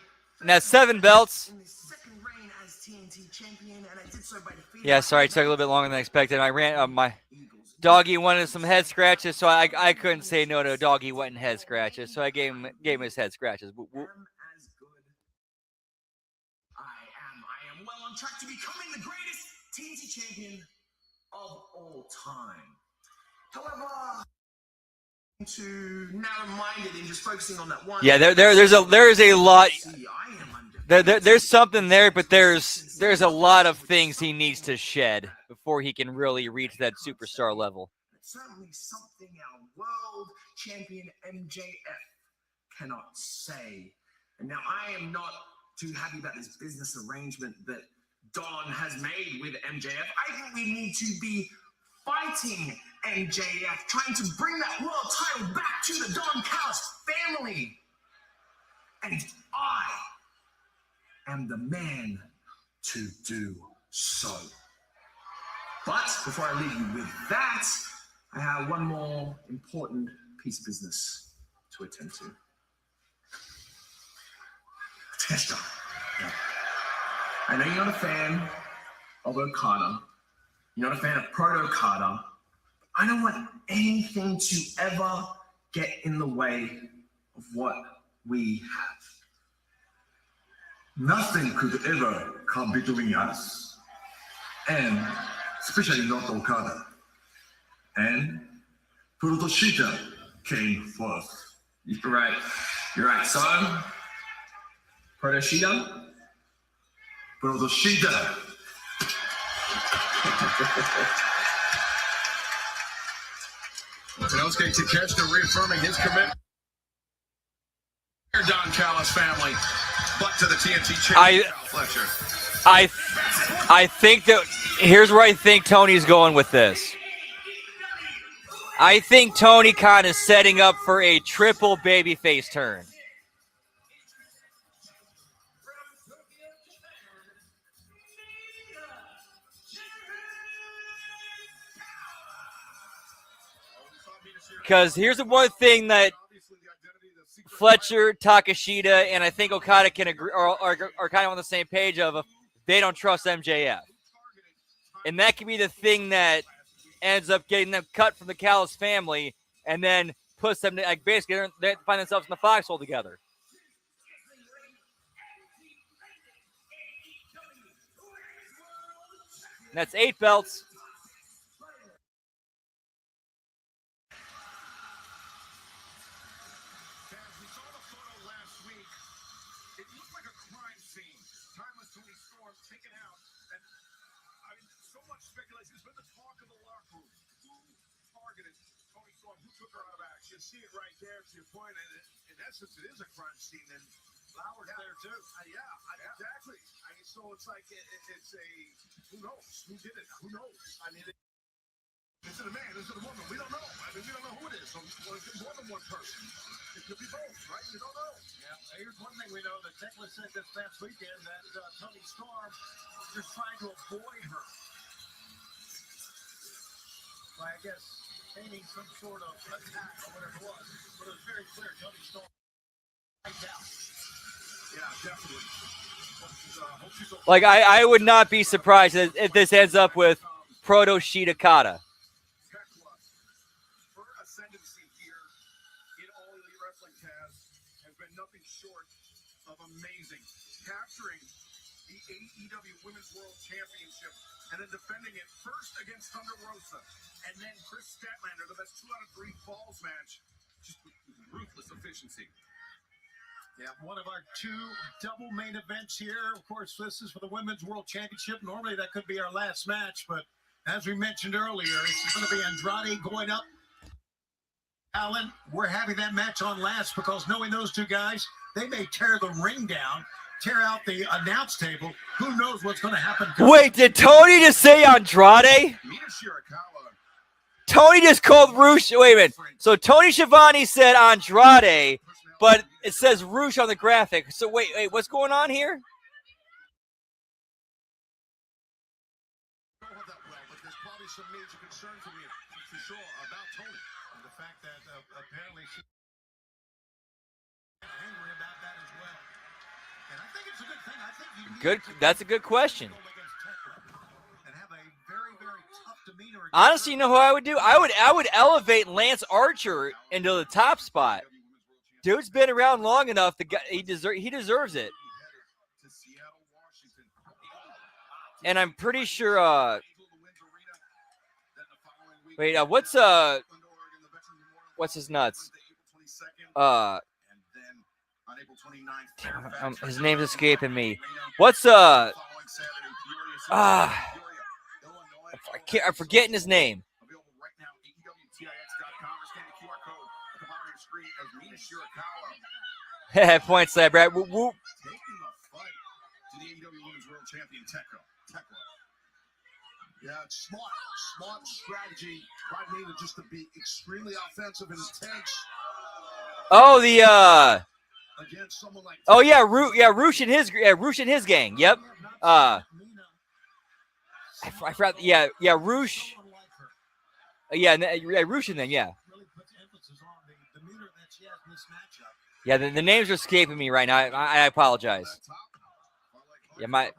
Now 7 belts. Yeah, sorry, it took a little bit longer than expected. I ran my doggy wanted some head scratches, so I couldn't say no to a doggy wanting head scratches, so I gave him his head scratches. Whoop, whoop. I am well on track to becoming the greatest TNT champion of all time. However, to narrow-minded and just focusing on that one. Yeah, there's a lot. There's something there, but there's a lot of things he needs to shed before he can really reach that superstar level. It's certainly something our world champion MJF cannot say. And now I am not too happy about this business arrangement that Don has made with MJF. I think we need to be fighting MJF, trying to bring that world title back to the Don Callis family. And I am the man to do so. But before I leave you with that, I have one more important piece of business to attend to. Testa. I know you're not a fan of Okada. You're not a fan of Proto-Okada. I don't want anything to ever get in the way of what we have. Nothing could ever come between us, and especially not Okada. And Furutoshita came first. You're right. You're right, son. Prodashita? Prodashita. Inosuke Takeshita reaffirming his commitment. Don Callis family, but to the TNT champion, Fletcher. I think that here's where I think Tony's going with this. I think Tony Khan is setting up for a triple babyface turn. Because here's the one thing that Fletcher, Takeshita, and I think Okada can agree are kind of on the same page of they don't trust MJF. And that could be the thing that ends up getting them cut from the Callis family and then puts them to, like, basically they find themselves in the foxhole together. And that's 8 belts. See it right there to your point. In essence, it is a crime scene, and Lauer's there too. Exactly. So it's like it's a who knows who did it? Who knows? I mean, is it a man? Is it a woman? We don't know. I mean, we don't know who it is. So well, it could be more than one person. It could be both, right? You don't know. Yeah. Here's one thing we know: that Tekla said this past weekend that Tony Storm is trying to avoid her. Well, I guess aiming some sort of attack or whatever it was. But it was very clear Tony Storm right down. Yeah, definitely. Like, I would not be surprised if this ends up with Proto Shida Kata. Her ascendancy here in All Elite Wrestling has been nothing short of amazing. Capturing the AEW Women's World Championship and then defending it first against Thunder Rosa. And then Chris Statlander, the best 2 out of 3 falls match. Just with ruthless efficiency. Yeah, one of our 2 double main events here. Of course, this is for the Women's World Championship. Normally, that could be our last match, but as we mentioned earlier, it's going to be Andrade going up. Alan, we're having that match on last because knowing those 2 guys, they may tear the ring down, tear out the announce table. Who knows what's going to happen? Wait, did Tony just say Andrade? Tony just called Roosh. Wait a minute. So Tony Schiavone said Andrade, but it says Roosh on the graphic. So wait, what's going on here? There's probably some major concern for me, for sure, about Tony and the fact that apparently she's angry about that as well. And I think it's a good thing. I think That's a good question. Honestly, you know who I would do? I would elevate Lance Archer into the top spot. Dude's been around long enough. He deserves it. And I'm pretty sure. Wait, what's his nuts? His name's escaping me. What's I'm forgetting his name. Point slap, right? Whoop, whoop. Taking the fight to the AEW Women's World Champion Tekla. Yeah, it's smart strategy. Right, needed just to be extremely offensive and intense. Oh, Against someone like. Oh yeah, Roosh and his gang. Yep. I forgot. Yeah, Roosh. Roosh and them. Yeah. Yeah, the names are escaping me right now. I apologize. Yeah, my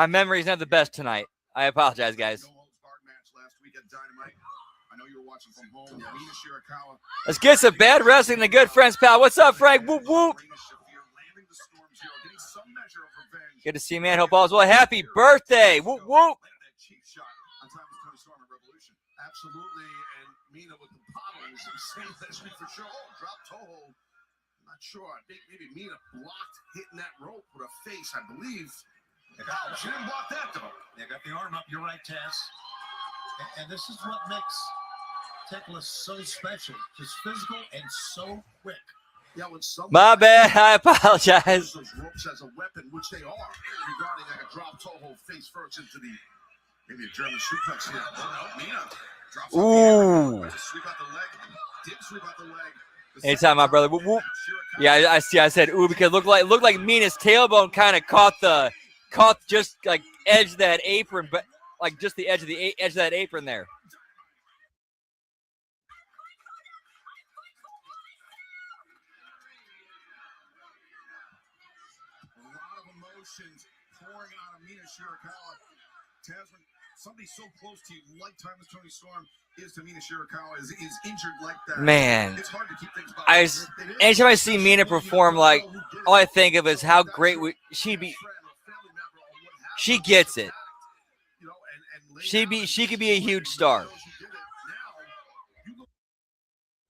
memory's not the best tonight. I apologize, guys. Let's get some bad wrestling and the good friends, pal. What's up, Frank? Whoop, whoop. Good to see you, man. Hope all is well. Happy birthday. Whoop, whoop. Absolutely, and Mina with the bottle is insane. That's for sure. Drop toe hold. Not sure. I think maybe Mina blocked hitting that rope with a face, I believe. Oh, She didn't block that, though. They got the arm up. You're right, Taz. And this is what makes Tekla so special. Just physical and so quick. Yeah, when someone My bad. I apologize. those ropes as a weapon, which they are, regarding like a drop toe hold face first into the maybe a German suplex here. Oh, no, Mina drops Ooh. to sweep out the leg. Did sweep out the leg. The Anytime, my brother. Whoop, whoop. Yeah, I see. I said ooh because it looked like Mina's tailbone kind of caught just like edge of that apron, but like just the edge of that apron there. A lot of emotions pouring out of Mina Shirakawa. Tasman, somebody so close to you, like time as Tony Storm is to Mina Shirakawa, is injured like that. Man, It's hard to keep things balanced. anytime I see Mina perform, like all I think of is how great she'd be. She gets it. She could be a huge star.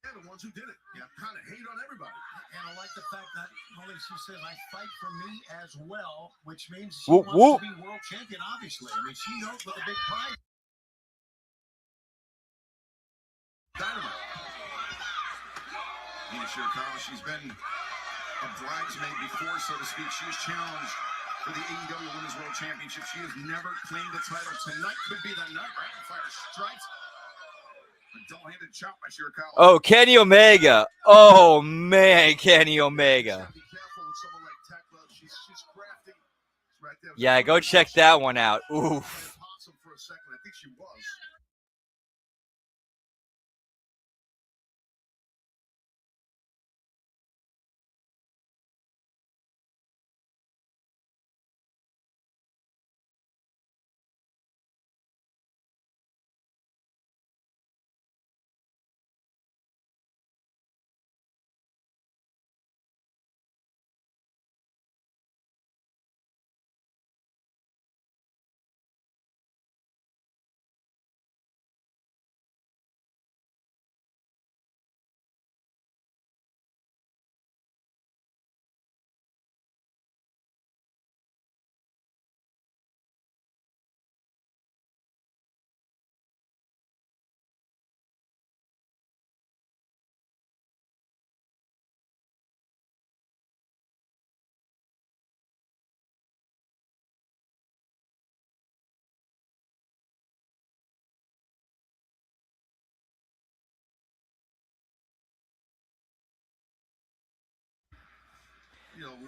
The ones who did it, kind of hate on everybody. And I like the fact that only she says, I fight for me as well, which means she Whoop, wants whoop. to be world champion, obviously. I mean, she knows what the big prize. Dynamite. Mina Shirakawa, she's been a bridesmaid before, so to speak. She was challenged for the AEW Women's World Championship. She has never claimed the title. Tonight could be the night. Rapid fire strikes. A double-handed chop by Shirakawa. Oh, Kenny Omega. Oh man, Kenny Omega. Be careful with someone like Tekla. She's crafty. She's right there. Yeah, go check that one out. Oof. Possum for a second. I think she was.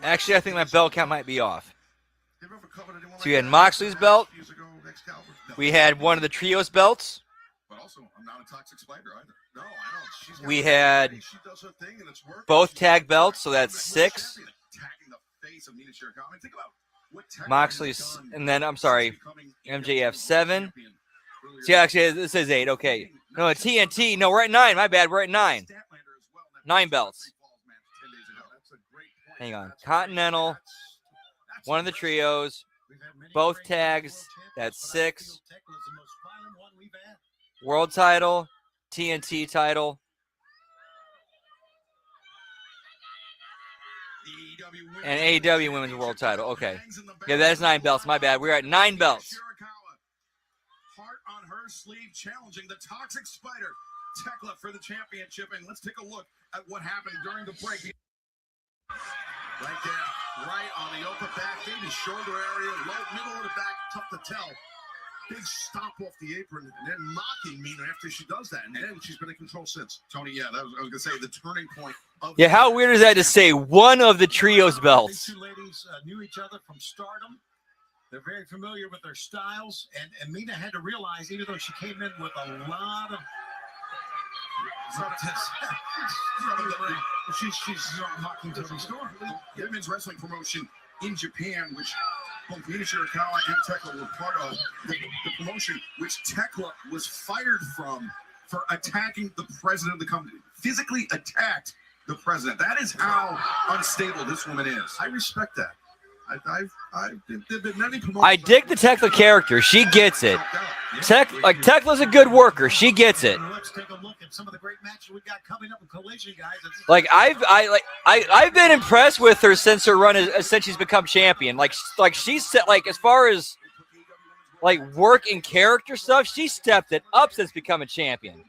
Actually, I think my belt count might be off. So we had Moxley's belt. We had one of the trios belts. But also, I'm not a toxic spider either. No, I don't. She's got We a- had she does her thing and it's working. both She's tag got- belts, so that's 6. Attacking the face of Mina Shirakawa. I mean, think about what Tekla Moxley's, has done and then I'm since sorry, becoming MJF AEW 7. champion earlier See, actually, this is 8. Okay. No, TNT. No, we're at 9. My bad. We're at 9. 9 belts. Hang on. Continental, one of the trios, both tags. That's 6. World title, TNT title. And AEW Women's World title. Okay. Yeah, that's 9 belts. My bad. We're at 9 belts. Heart on her sleeve, challenging the Toxic Spider, Tekla, for the championship. And let's take a look at what happened during the break. Right there, right on the open back, maybe shoulder area, low, middle of the back, tough to tell. Big stop off the apron, and then mocking Mina after she does that, and then she's been in control since. Tony, yeah, I was going to say the turning point of. Yeah, how weird is that to say one of the trios belts? These two ladies knew each other from Stardom. They're very familiar with their styles, and Mina had to realize, even though she came in with a lot of she's mocking Tony Storm. Women's wrestling promotion in Japan, which both Mina Shirakawa and Tekla were part of. The promotion which Tekla was fired from for attacking the president of the company. Physically attacked the president. That is how unstable this woman is. I respect that. There've been many promotions. I dig the Tekla character. She gets it. Tekla's a good worker. She gets it. Let's take a look at some of the great matches we got coming up in Collision, guys. Like I've been impressed with her since her run since she's become champion. Like she's set, like as far as like work and character stuff, she stepped it up since becoming champion.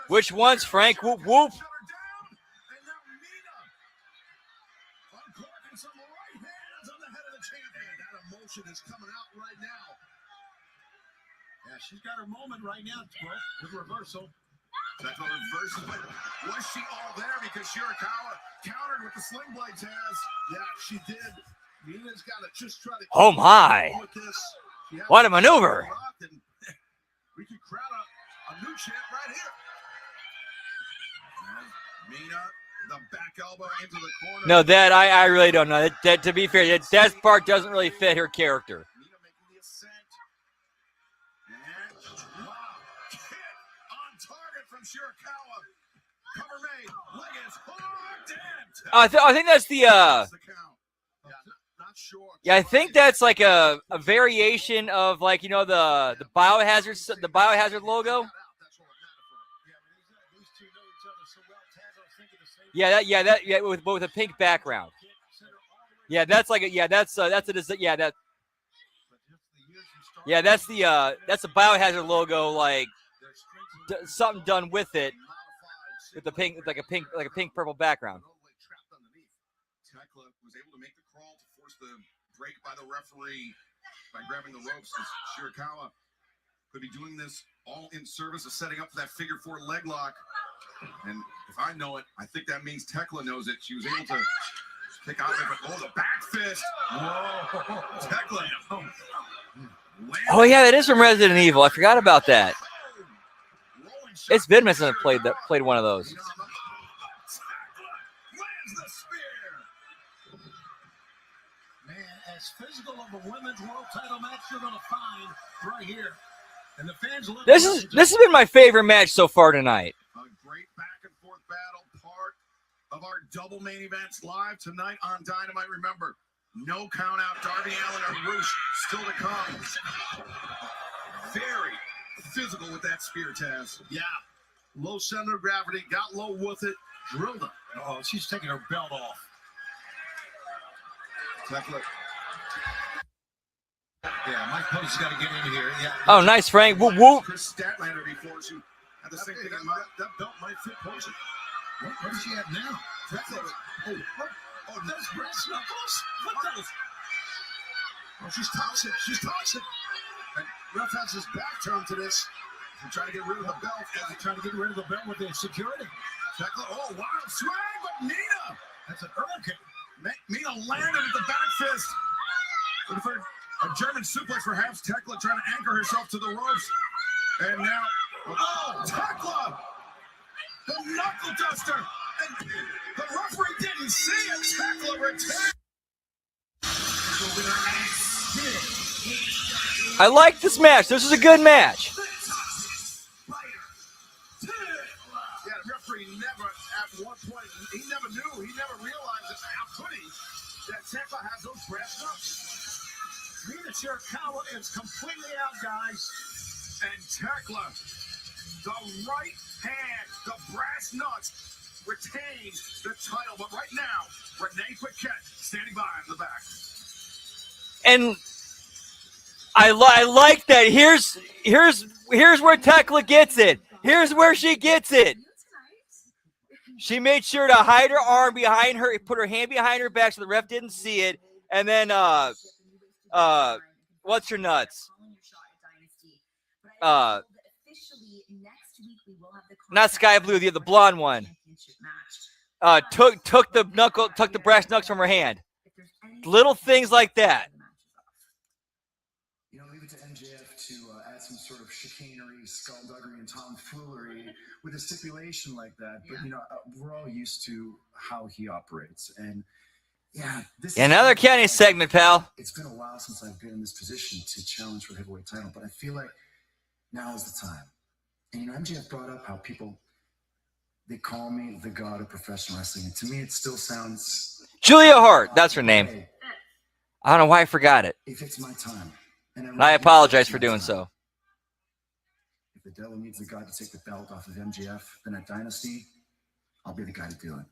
Which one's Frank? Whoop whoop. Is coming out right now. Yeah, she's got her moment right now, bro, with reversal. That's a reversal, but was she all there? Because Shirakawa countered with the sling blade, Taz. Yeah, she did. Mina's got to just try to. Oh my! What a maneuver! We could crown a new champ right here. Mina, the back elbow into the corner. No, that I really don't know. That to be fair, that part doesn't really fit her character. Mina making the ascent. And wow, hit on target from Shirakawa. Cover made. Leg is hooked in. I think that's the Not sure. yeah, I think that's like a variation of like the biohazard logo. Yeah, with a pink background. Yeah, that's like that's the biohazard logo, like something done with it, with the pink, like a pink purple background. Tekla was able to make the crawl to force the break by the referee by grabbing the ropes. Shirakawa could be doing this all in service of setting up for that figure four leg lock. And if I know it, I think that means Tekla knows it. She was able to kick out of it, but the back fist. Whoa, Tekla. Oh yeah, that is from Resident Evil. I forgot about that. It's been missing a played one of those. Man, as physical of a women's world title match you're gonna find right here. And the fans love This has been my favorite match so far tonight. A great back and forth battle, part of our double main events live tonight on Dynamite. Remember, no count out. Darby Allin and Roosh still to come. Very physical with that spear, Taz. Yeah. Low center of gravity, got low with it, drilled it. Oh, she's taking her belt off. Tekla. Yeah, Mike Post has got to get in here. Yeah. Oh, nice, Frank. Whoop whoop. Chris Statlander before she had the same thing in mind. That belt might fit Poison. What does she have now? Tekla. Oh, Those breast knuckles? What those? Oh, she's toxic. She's toxic. And ref has his back turned to this. He's trying to get rid of the belt. He's trying to get rid of the belt with the security. Tekla, oh, wild swing, but Nina. That's an hurricane. Nina landed at the back fist. Looking for a German suplex, perhaps. Tekla trying to anchor herself to the ropes. And now, oh, Tekla! The knuckle duster! And the referee didn't see it. Tekla returned. I like this match. This is a good match. Yeah, the referee never, at one point, he never knew, he never realized it. How could he? That Tekla has those breast knuckles. Mina Shirakawa is completely out, guys. And Tekla, the right hand, the brass nuts, retains the title. But right now, Renee Paquette standing by in the back. And I like that. Here's where Tekla gets it. Here's where she gets it. She made sure to hide her arm behind her, put her hand behind her back so the ref didn't see it, and then what's your nuts? Not Sky Blue, the blonde one. Took the brass knucks from her hand. Little things like that. Leave it to MJF to add some sort of chicanery, skullduggery, and tomfoolery with a stipulation like that. But we're all used to how he operates, and this Another Kenny segment, pal. It's been a while since I've been in this position to challenge for the heavyweight title, but I feel like now is the time. And, MJF brought up how people, they call me the god of professional wrestling. And to me, it still sounds... Julia Hart, that's her name. I don't know why I forgot it. If it's my time. And I apologize for doing so. If the devil needs a god to take the belt off of MJF, then at Dynasty, I'll be the guy to do it.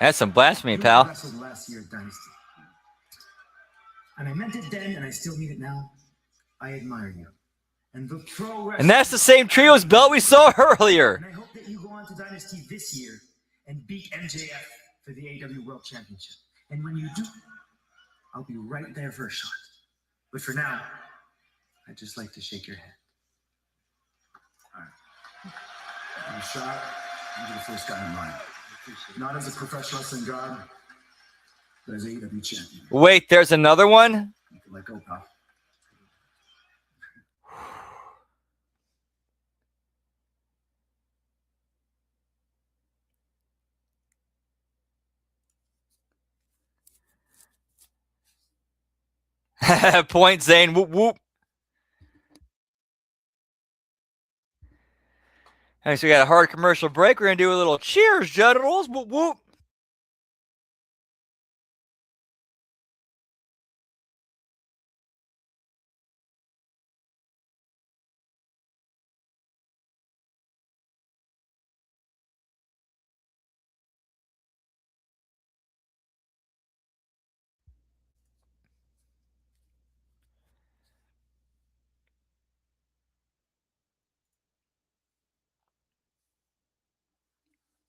That's some blasphemy, pal. You wrestled last year at Dynasty. And I meant it then, and I still mean it now. I admire you. And the pro wrestling. And that's the same trios belt we saw earlier. And I hope that you go on to Dynasty this year and beat MJF for the AEW World Championship. And when you do, I'll be right there for a shot. But for now, I'd just like to shake your hand. All right. And a shot, you're the first guy in line. Not as a professional wrestling god, but as AEW champion. Wait, there's another one? You can let go, pal. Point Zane, whoop whoop. All right, so we got a hard commercial break. We're going to do a little cheers, generals, whoop whoop.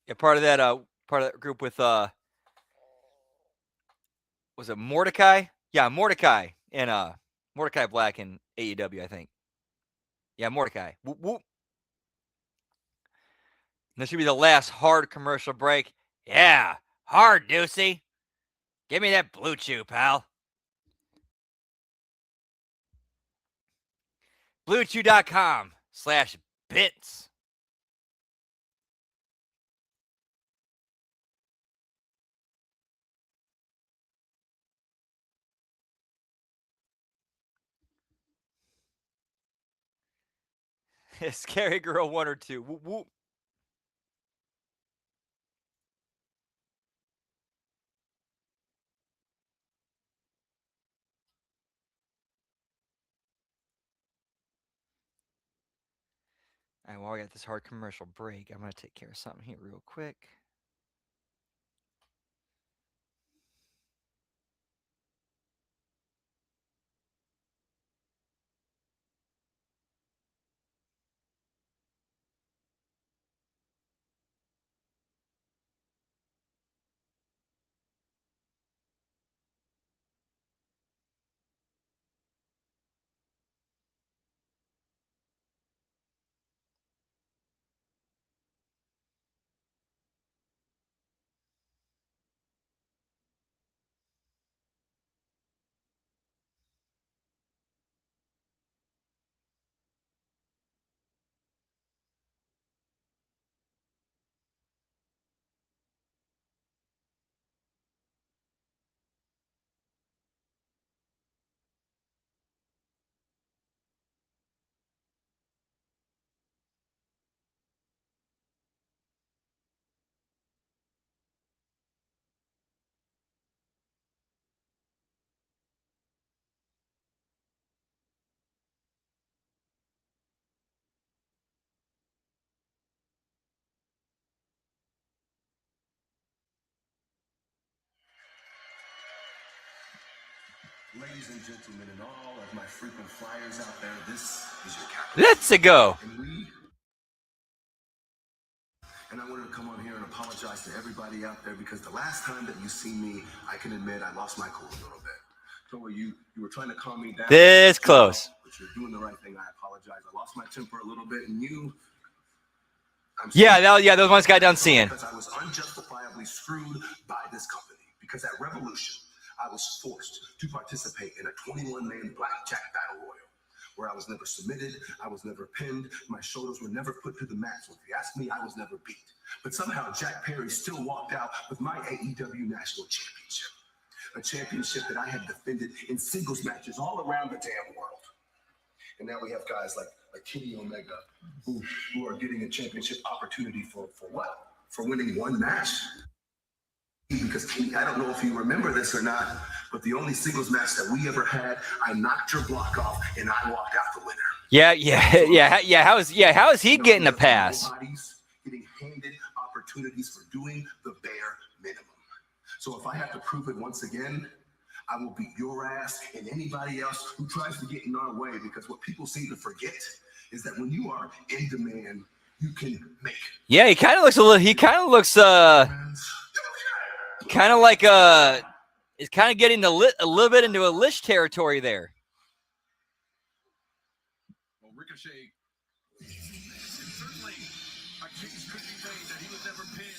Yeah, part of that group with was it Mordecai? Yeah, Mordecai and Mordecai Black in AEW, I think. Yeah, Mordecai. Whoop whoop. This should be the last hard commercial break. Yeah, hard, Deucey. Give me that blue chew, pal. BlueChew.com/bits. Scary Girl 1 or 2. Whoop, whoop. All right, while we got this hard commercial break, I'm going to take care of something here real quick. Ladies and gentlemen, and all of my frequent flyers out there, this is your captain. Let's go. And I wanted to come on here and apologize to everybody out there because the last time that you see me, I can admit I lost my cool a little bit. So you were trying to calm me down. This close. But you're doing the right thing. I apologize. I lost my temper a little bit, and you. Yeah, those ones got done seeing. Because I was unjustifiably screwed by this company. Because at Revolution, I was forced to participate in a 21-man blackjack battle royal, where I was never submitted, I was never pinned, my shoulders were never put to the mat. So if you ask me, I was never beat. But somehow Jack Perry still walked out with my AEW National Championship, a championship that I had defended in singles matches all around the damn world. And now we have guys like Kenny Omega who are getting a championship opportunity for what? For winning one match. Because Kenny, I don't know if you remember this or not, but the only singles match that we ever had, I knocked your block off and I walked out the winner. Yeah. How is he getting a pass? Nobody's getting handed opportunities for doing the bare minimum. So if I have to prove it once again, I will beat your ass and anybody else who tries to get in our way, because what people seem to forget is that when you are in demand, you can make. Yeah, he kind of looks kind of like is kind of getting a little bit into a Lish territory there. Well, Ricochet, certainly a case could be made that he was never pinned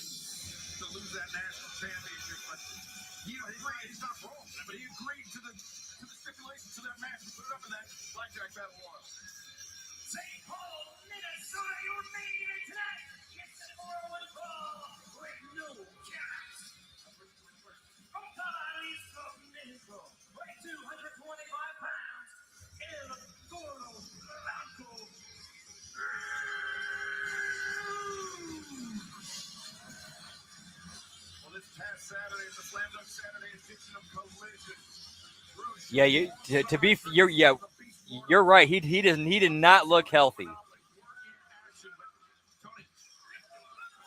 to lose that national championship, but he agreed. He's not wrong, but he agreed to the stipulations of that match and put it up in that blackjack battle royal. St. Paul, Minnesota, your main event tonight. It's an Orwell Brawl with no caps. From Cali, from Minnesota, weighing 225 pounds, El Gordo Blanco. Well, this past Saturday is the Slam Dunk Saturday edition of Collision. Yeah, you're right. He did not look healthy.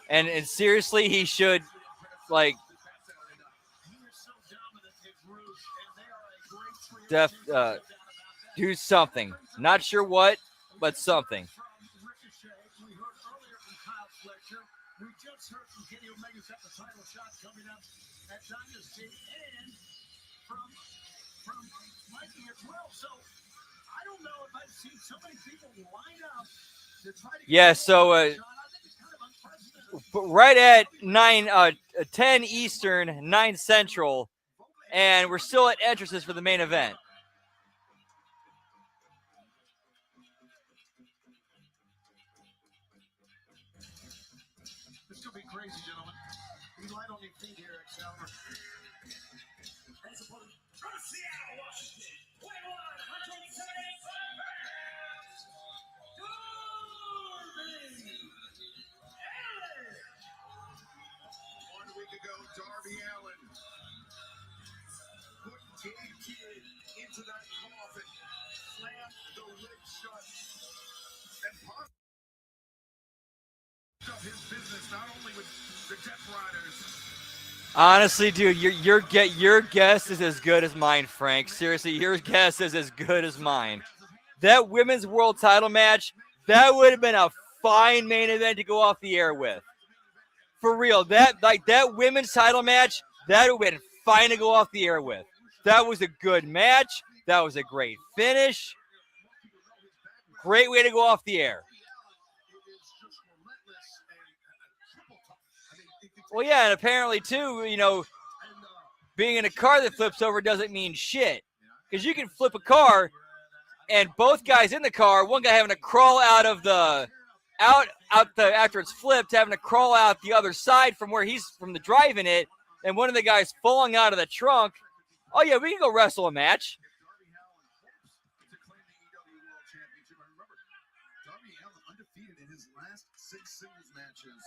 And seriously, he should do something. Not sure what, but something. We heard earlier from Kyle Fletcher. We just heard from Kenny Omega's got the title shot coming up at Dynasty, and from Mikey as well. So I don't know if I've seen so many people line up to try to. Yeah. So right at 10 Eastern, 9 Central, and we're still at entrances for the main event. This could be crazy, gentlemen. We light on your feet here, Excalibur. From Seattle, Washington, 175 pounds, Darby Allin. 1 week ago, Darby Allin put Gabe Kidd into that coffin, slammed the lid shut, and possibly of his business, not only with the Death Riders. Honestly, dude, your guess is as good as mine, Frank. Seriously, your guess is as good as mine. That women's world title match, that would have been a fine main event to go off the air with. For real, that women's title match, that would have been fine to go off the air with. That was a good match. That was a great finish. Great way to go off the air. Well, yeah, and apparently, too, being in a car that flips over doesn't mean shit. Because you can flip a car, and both guys in the car, one guy having to crawl after it's flipped, having to crawl out the other side from the driving it, and one of the guys falling out of the trunk. Oh, yeah, we can go wrestle a match. Darby Allin undefeated in his last 6 singles matches.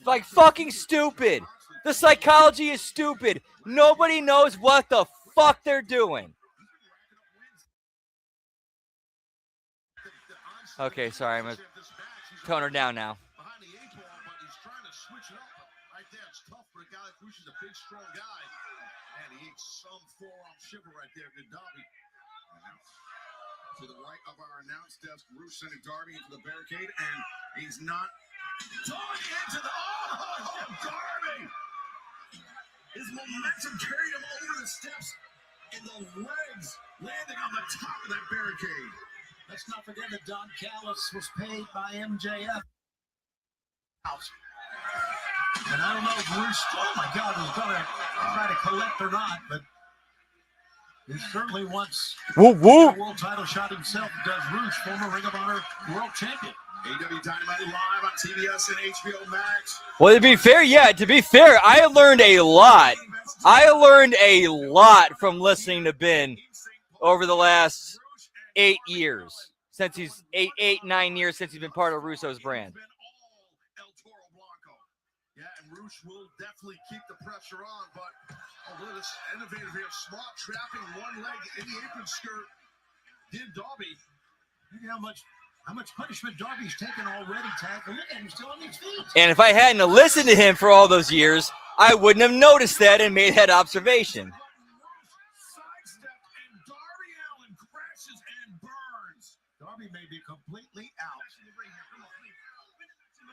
Like fucking stupid. The psychology is stupid. Nobody knows what the fuck they're doing. Okay, sorry, I'm gonna tone her down now. Behind the 8 ball, but he's trying to switch it up. Right there, it's tough for a guy like Bruce is a big, strong guy. And he ate some forearm shiver right there, good Darby. To the right of our announce desk, Bruce sending Darby into the barricade, and he's not. Darby into the Darby! His momentum carried him over the steps, and the legs landing on the top of that barricade. Let's not forget that Don Callis was paid by MJF. And I don't know if Bruce, oh my God, was going to try to collect or not, but he certainly wants Whoop, whoop. a world title shot himself. Does Bruce, former Ring of Honor world champion. AEW Dynamite live on TBS and HBO Max. Well, to be fair, I learned a lot. I learned a lot from listening to Ben over the last 8 years since he's 9 years since he's been part of Russo's brand. Yeah, and Roosh will definitely keep the pressure on, but although this innovative here, smart trapping one leg in the apron skirt, did Darby. Look at how much punishment Darby's taken already, Tag. Look at him still on his feet. And if I hadn't listened to him for all those years, I wouldn't have noticed that and made that observation. Sidestepped, and Darby Allin crashes and burns. Darby may be completely out.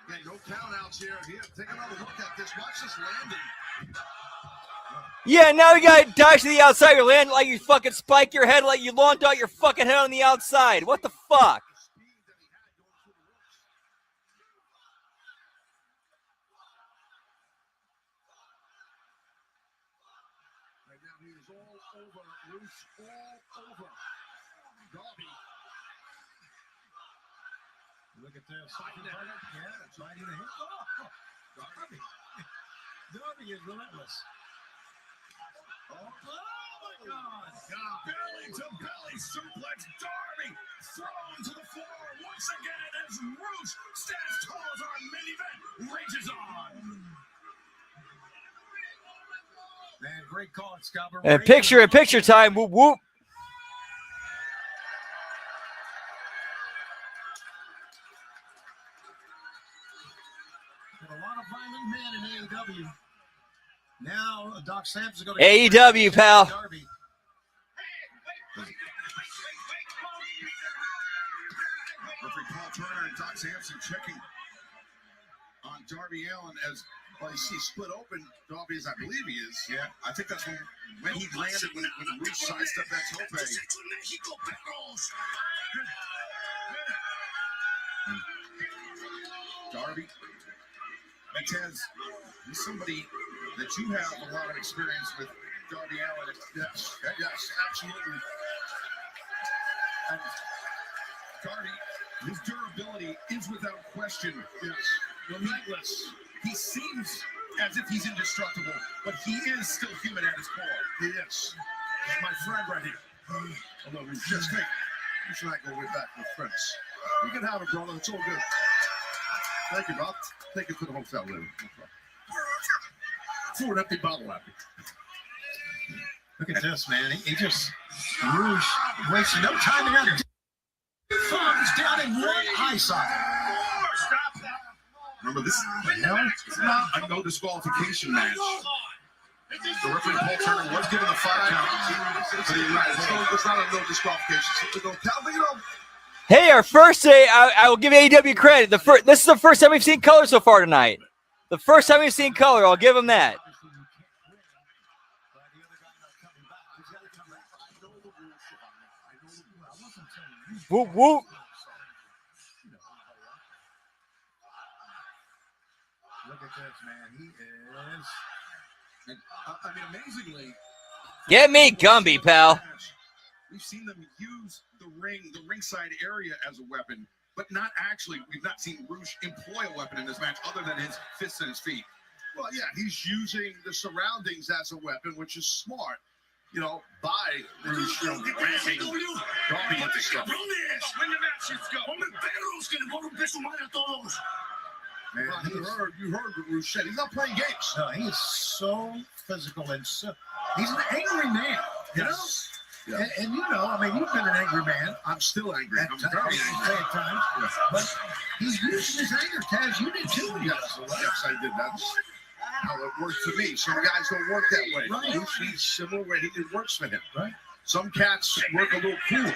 Yeah, no countouts here. Take another look at this. Watch this landing. Yeah, now you got to dive to the outside. You land like you fucking spike your head, like you launch out your fucking head on the outside. What the fuck? Right now he is all over Roosh, all over Darby. Look at this. Yeah, it's right in the hip. Oh, Darby is relentless. Oh my God. Belly to belly suplex. Darby thrown to the floor once again as Roosh stands tall as our main event rages on. Man, great call, Scott. And picture time. Whoop whoop. A lot of violent men in AEW. Now, Doc Sampson's going to AEW, pal. Darby. Referee Paul Turner and Doc Sampson checking on Darby Allin as well. You see split open. Darby is, I believe he is. Yeah, I think that's when he landed when Roosh sidestepped that tope. Darby, Montez, he's somebody that you have a lot of experience with. Darby Allin. Yes, absolutely. And Darby, his durability is without question. Yes, relentless. He seems as if he's indestructible, but he is still human at his core. He is. He's my friend right here. Although we just think you should not go way back with friends. You can have it, brother. It's all good. Thank you, Bob. Take it to the hotel later. For an empty bottle at me. Look at this, man. He just Rouge wasting no time in that. Thumbs down in one eye socket. Remember, this is not a no disqualification match. The referee Paul Turner was given a 5 count. It's not a no disqualification. It's a no count, but you know. Hey, our first day, I will give AEW credit. This is the first time we've seen color so far tonight. The first time we've seen color, I'll give him that. Whoop, whoop. Look at this, man. He is. And, I mean, amazingly. Get me Gumby, pal. We've seen them use the ringside area as a weapon, but not actually. We've not seen Rouge employ a weapon in this match other than his fists and his feet. Well, yeah, he's using the surroundings as a weapon, which is smart. You know, by Rouge, ramming Darby into stuff. Man, you heard what Rouge said. He's not playing games. No, he is so physical and so. He's an angry man. You know? Yeah. And you know, I mean, you've been an angry man. I'm still angry. At times, at times. Yeah. But he's using his anger, Taz. You did too. Yes, I did. That's how it worked for me. Some guys don't work that way. Right. He's similar way it works for him. Right. Some cats work a little cooler.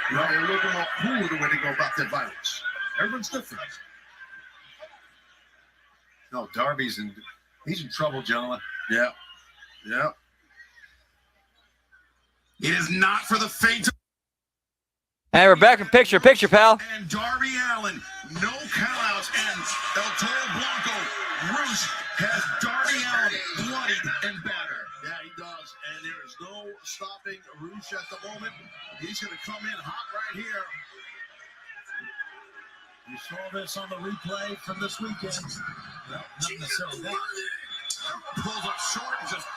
You know, they're a little bit more cooler the way they go about their violence. Everyone's different. No, Darby's he's in trouble, gentlemen. Yeah. Yeah. It is not for the faint of. Hey, we're back in picture, pal. And Darby Allin, no countouts, and El Toro Blanco, Rouge has Darby Allin bloodied and battered. Yeah, he does. And there is no stopping Rouge at the moment. He's going to come in hot right here. You saw this on the replay from this weekend. Well, nothing to say that. Pulls up short and just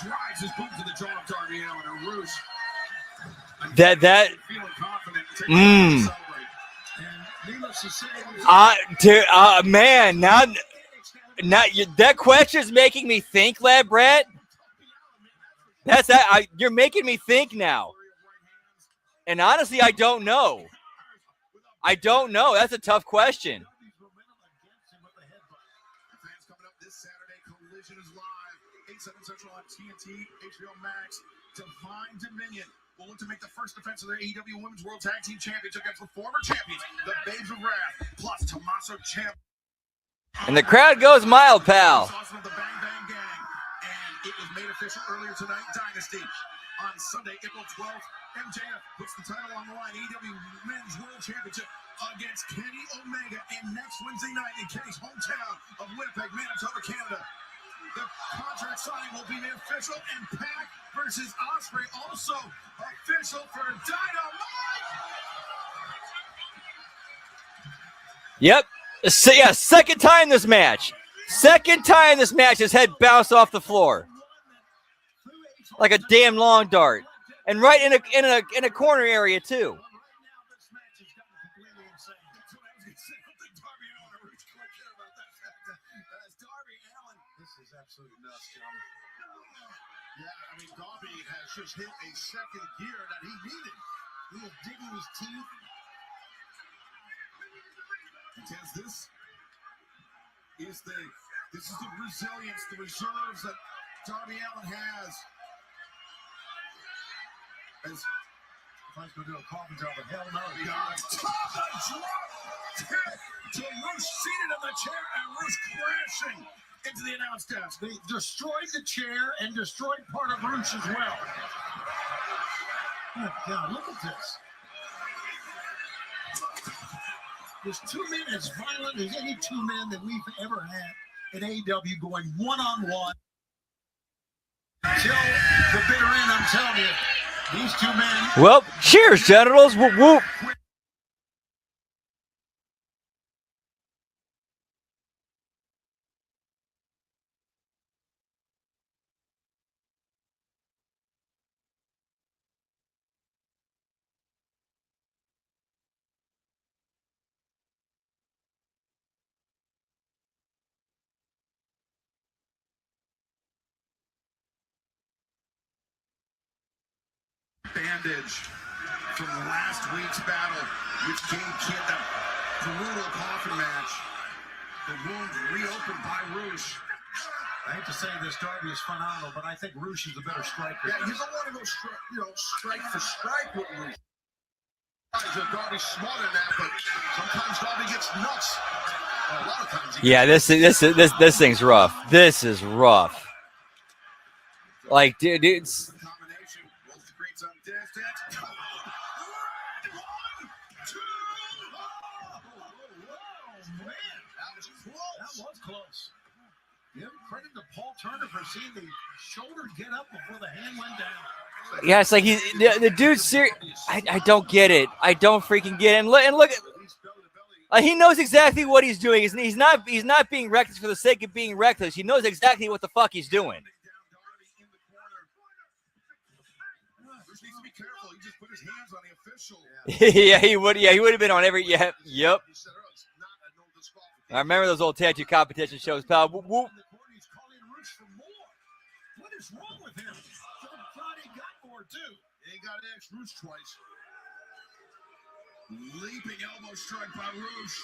drives his boot to the jaw of Darby Allin. And Rouge. That Feeling confident. Mm. And needless to say, Man, now that question's making me think, Lad Brett. That's that. You're making me think now. And honestly, I don't know. That's a tough question. Fans coming up this Saturday. Collision is live. 8/7 Central on TNT, HBO Max. Divine Dominion will look to make the first defense of their AEW Women's World Tag Team Championship against the former champions, the Babes of Wrath, plus Tommaso Ciampa. And the crowd goes mild, pal. Of the Bang Bang Gang. And it was made official earlier tonight. Dynasty on Sunday, April 12th. MJF puts the title on the line. AEW Men's World Championship against Kenny Omega. And next Wednesday night in Kenny's hometown of Winnipeg, Manitoba, Canada, the contract signing will be made official, and Pac versus Ospreay also official for Dynamite. Yep. So, yeah, second time this match. Second time this match, his head bounced off the floor like a damn long dart, and right in a corner area too. Darby has just hit a second gear that he needed. He was digging his teeth. Because this is the resilience, the reserves that Darby Allin has. As if I was going to do a coffin job, but hell no. Top drop to Roosh seated in the chair, and Roosh crashing into the announce desk. They destroyed the chair and destroyed part of Roosh as well. Oh, God, look at this. There's 2 men as violent as any 2 men that we've ever had in AEW going one-on-one. Until the bitter end, I'm telling you, these 2 men. Well, cheers, genitals. Whoop, whoop. Bandage from last week's battle, which gave Kid that brutal coffin match. The wound reopened by Roosh. I hate to say this, Darby is phenomenal, but I think Roosh is the better striker. Yeah, you don't want to go strike for strike with Roosh. Darby's smarter than that, but sometimes Darby gets nuts. A lot of times. Yeah, this thing's rough. This is rough. Like, dude, it's. That was close. Give credit to Paul Turner for seeing the shoulder get up before the hand went down. Yeah, it's like the dude's serious. I don't get it. I don't freaking get it. And look at. He knows exactly what he's doing. He's not being reckless for the sake of being reckless. He knows exactly what the fuck he's doing. Yeah, he would. Yeah, he would have been on every. Yeah, yep. I remember those old tattoo competition shows, pal. Whoop, whoop. What is wrong with him? He got more too. He got X Roosh twice. Leaping elbow strike by Roosh.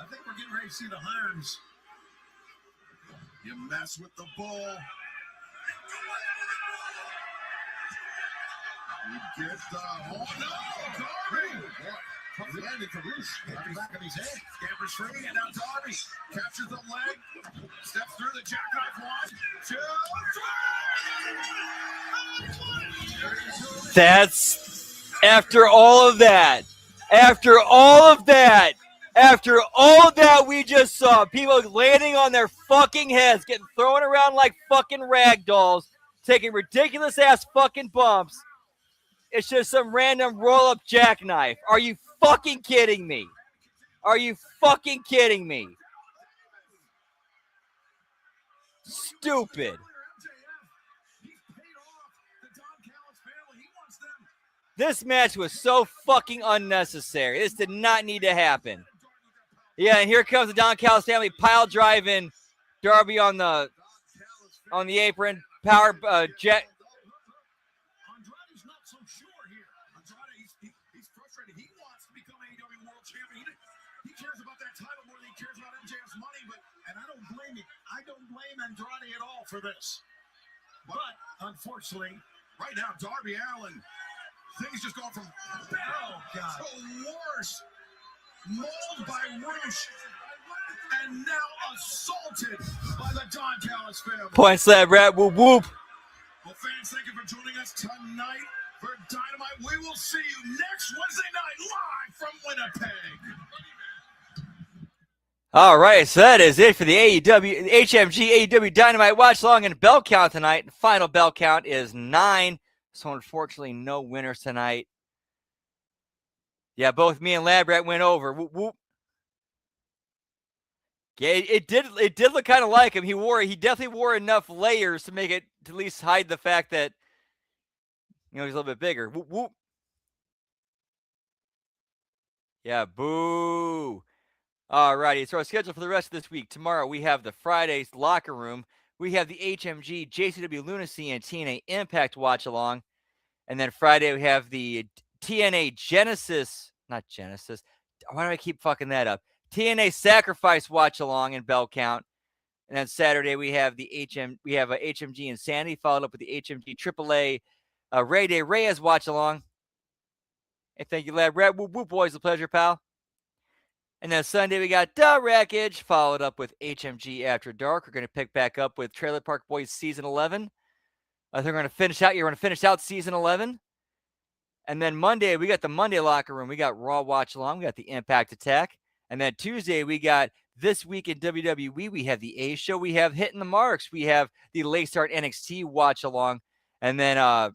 I think we're getting ready to see the irons. You mess with the bull. You get the oh no, Darby! Tough landing for Roosh. Hit the back of his head. Scampers free, and now Darby captures the leg, steps through the jackknife. 1, 2, 3. That's after all of that. After all of that. After all that we just saw, people landing on their fucking heads, getting thrown around like fucking rag dolls, taking ridiculous ass fucking bumps. It's just some random roll-up jackknife. Are you fucking kidding me? Are you fucking kidding me? Stupid. This match was so fucking unnecessary. This did not need to happen. Yeah, and here comes the Don Callis family pile driving Darby on the apron. Power jet. Andrade's not so sure here. Andrade, he's frustrated. He wants to become AEW World Champion. He cares about that title more than he cares about MJF's money. And I don't blame him. I don't blame Andrade at all for this. But unfortunately, Right now, Darby Allin, things just going from bad to worse. Mauled by Roosh, and now assaulted by the Don Callis family. Point slap, rap, whoop, whoop. Well, fans, thank you for joining us tonight for Dynamite. We will see you next Wednesday night live from Winnipeg. All right, so that is it for the HMG AEW Dynamite watch along and bell count tonight. The final bell count is 9. So unfortunately, no winners tonight. Yeah, both me and Labrat went over. Whoop, whoop. Yeah, it did look kind of like him. He definitely wore enough layers to make it to at least hide the fact that he's a little bit bigger. Whoop, whoop. Yeah, boo. All righty, so our schedule for the rest of this week. Tomorrow we have the Friday's Locker Room. We have the HMG JCW Lunacy and TNA Impact watch along. And then Friday we have the TNA Genesis. Not Genesis. Why do I keep fucking that up? TNA Sacrifice watch along and bell count. And then Saturday we have a HMG Insanity followed up with the HMG AAA Ray Day Reyes watch along. Hey, thank you, lad. Red whoop whoop boys, a pleasure, pal. And then Sunday we got The Wreckage followed up with HMG After Dark. We're going to pick back up with Trailer Park Boys season 11. I think we're going to finish out. You're going to finish out season 11. And then Monday, we got the Monday Locker Room. We got Raw Watch Along. We got the Impact Attack. And then Tuesday, we got This Week in WWE. We have the A Show. We have Hitting the Marks. We have the Late Start NXT Watch Along. And then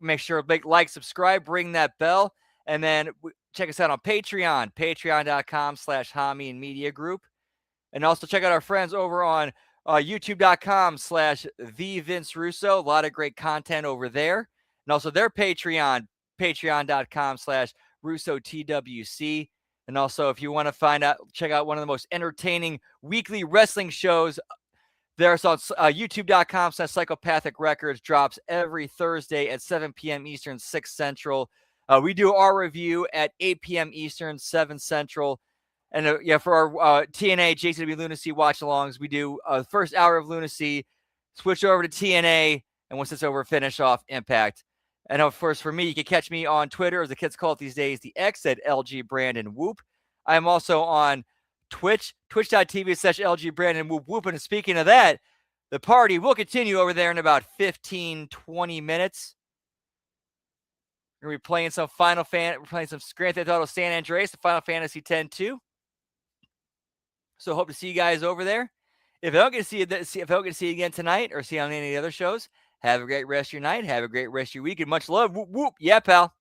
make sure to like, subscribe, ring that bell. And then check us out on Patreon, patreon.com/Hami and Media Group. And also check out our friends over on youtube.com/The Vince Russo. A lot of great content over there. And also their Patreon, patreon.com/RussoTWC. And also if you want to check out one of the most entertaining weekly wrestling shows, there's on youtube.com/Psychopathic Records. Drops every Thursday at 7 p.m. Eastern, 6 Central. We do our review at 8 p.m. Eastern, 7 Central. And for our TNA JCW Lunacy watch-alongs, we do the first hour of Lunacy, switch over to TNA, and once it's over, finish off Impact. And of course, for me, you can catch me on Twitter, as the kids call it these days, the X at LG Brandon Whoop. I'm also on Twitch, twitch.tv/LG Brandon Whoop Whoop. And speaking of that, the party will continue over there in about 15-20 minutes. We're going to be playing some Grand Theft Auto San Andreas, the Final Fantasy X-2. So hope to see you guys over there. If I don't get to see you again tonight or see you on any of the other shows, have a great rest of your night. Have a great rest of your week and much love. Whoop, whoop. Yeah, pal.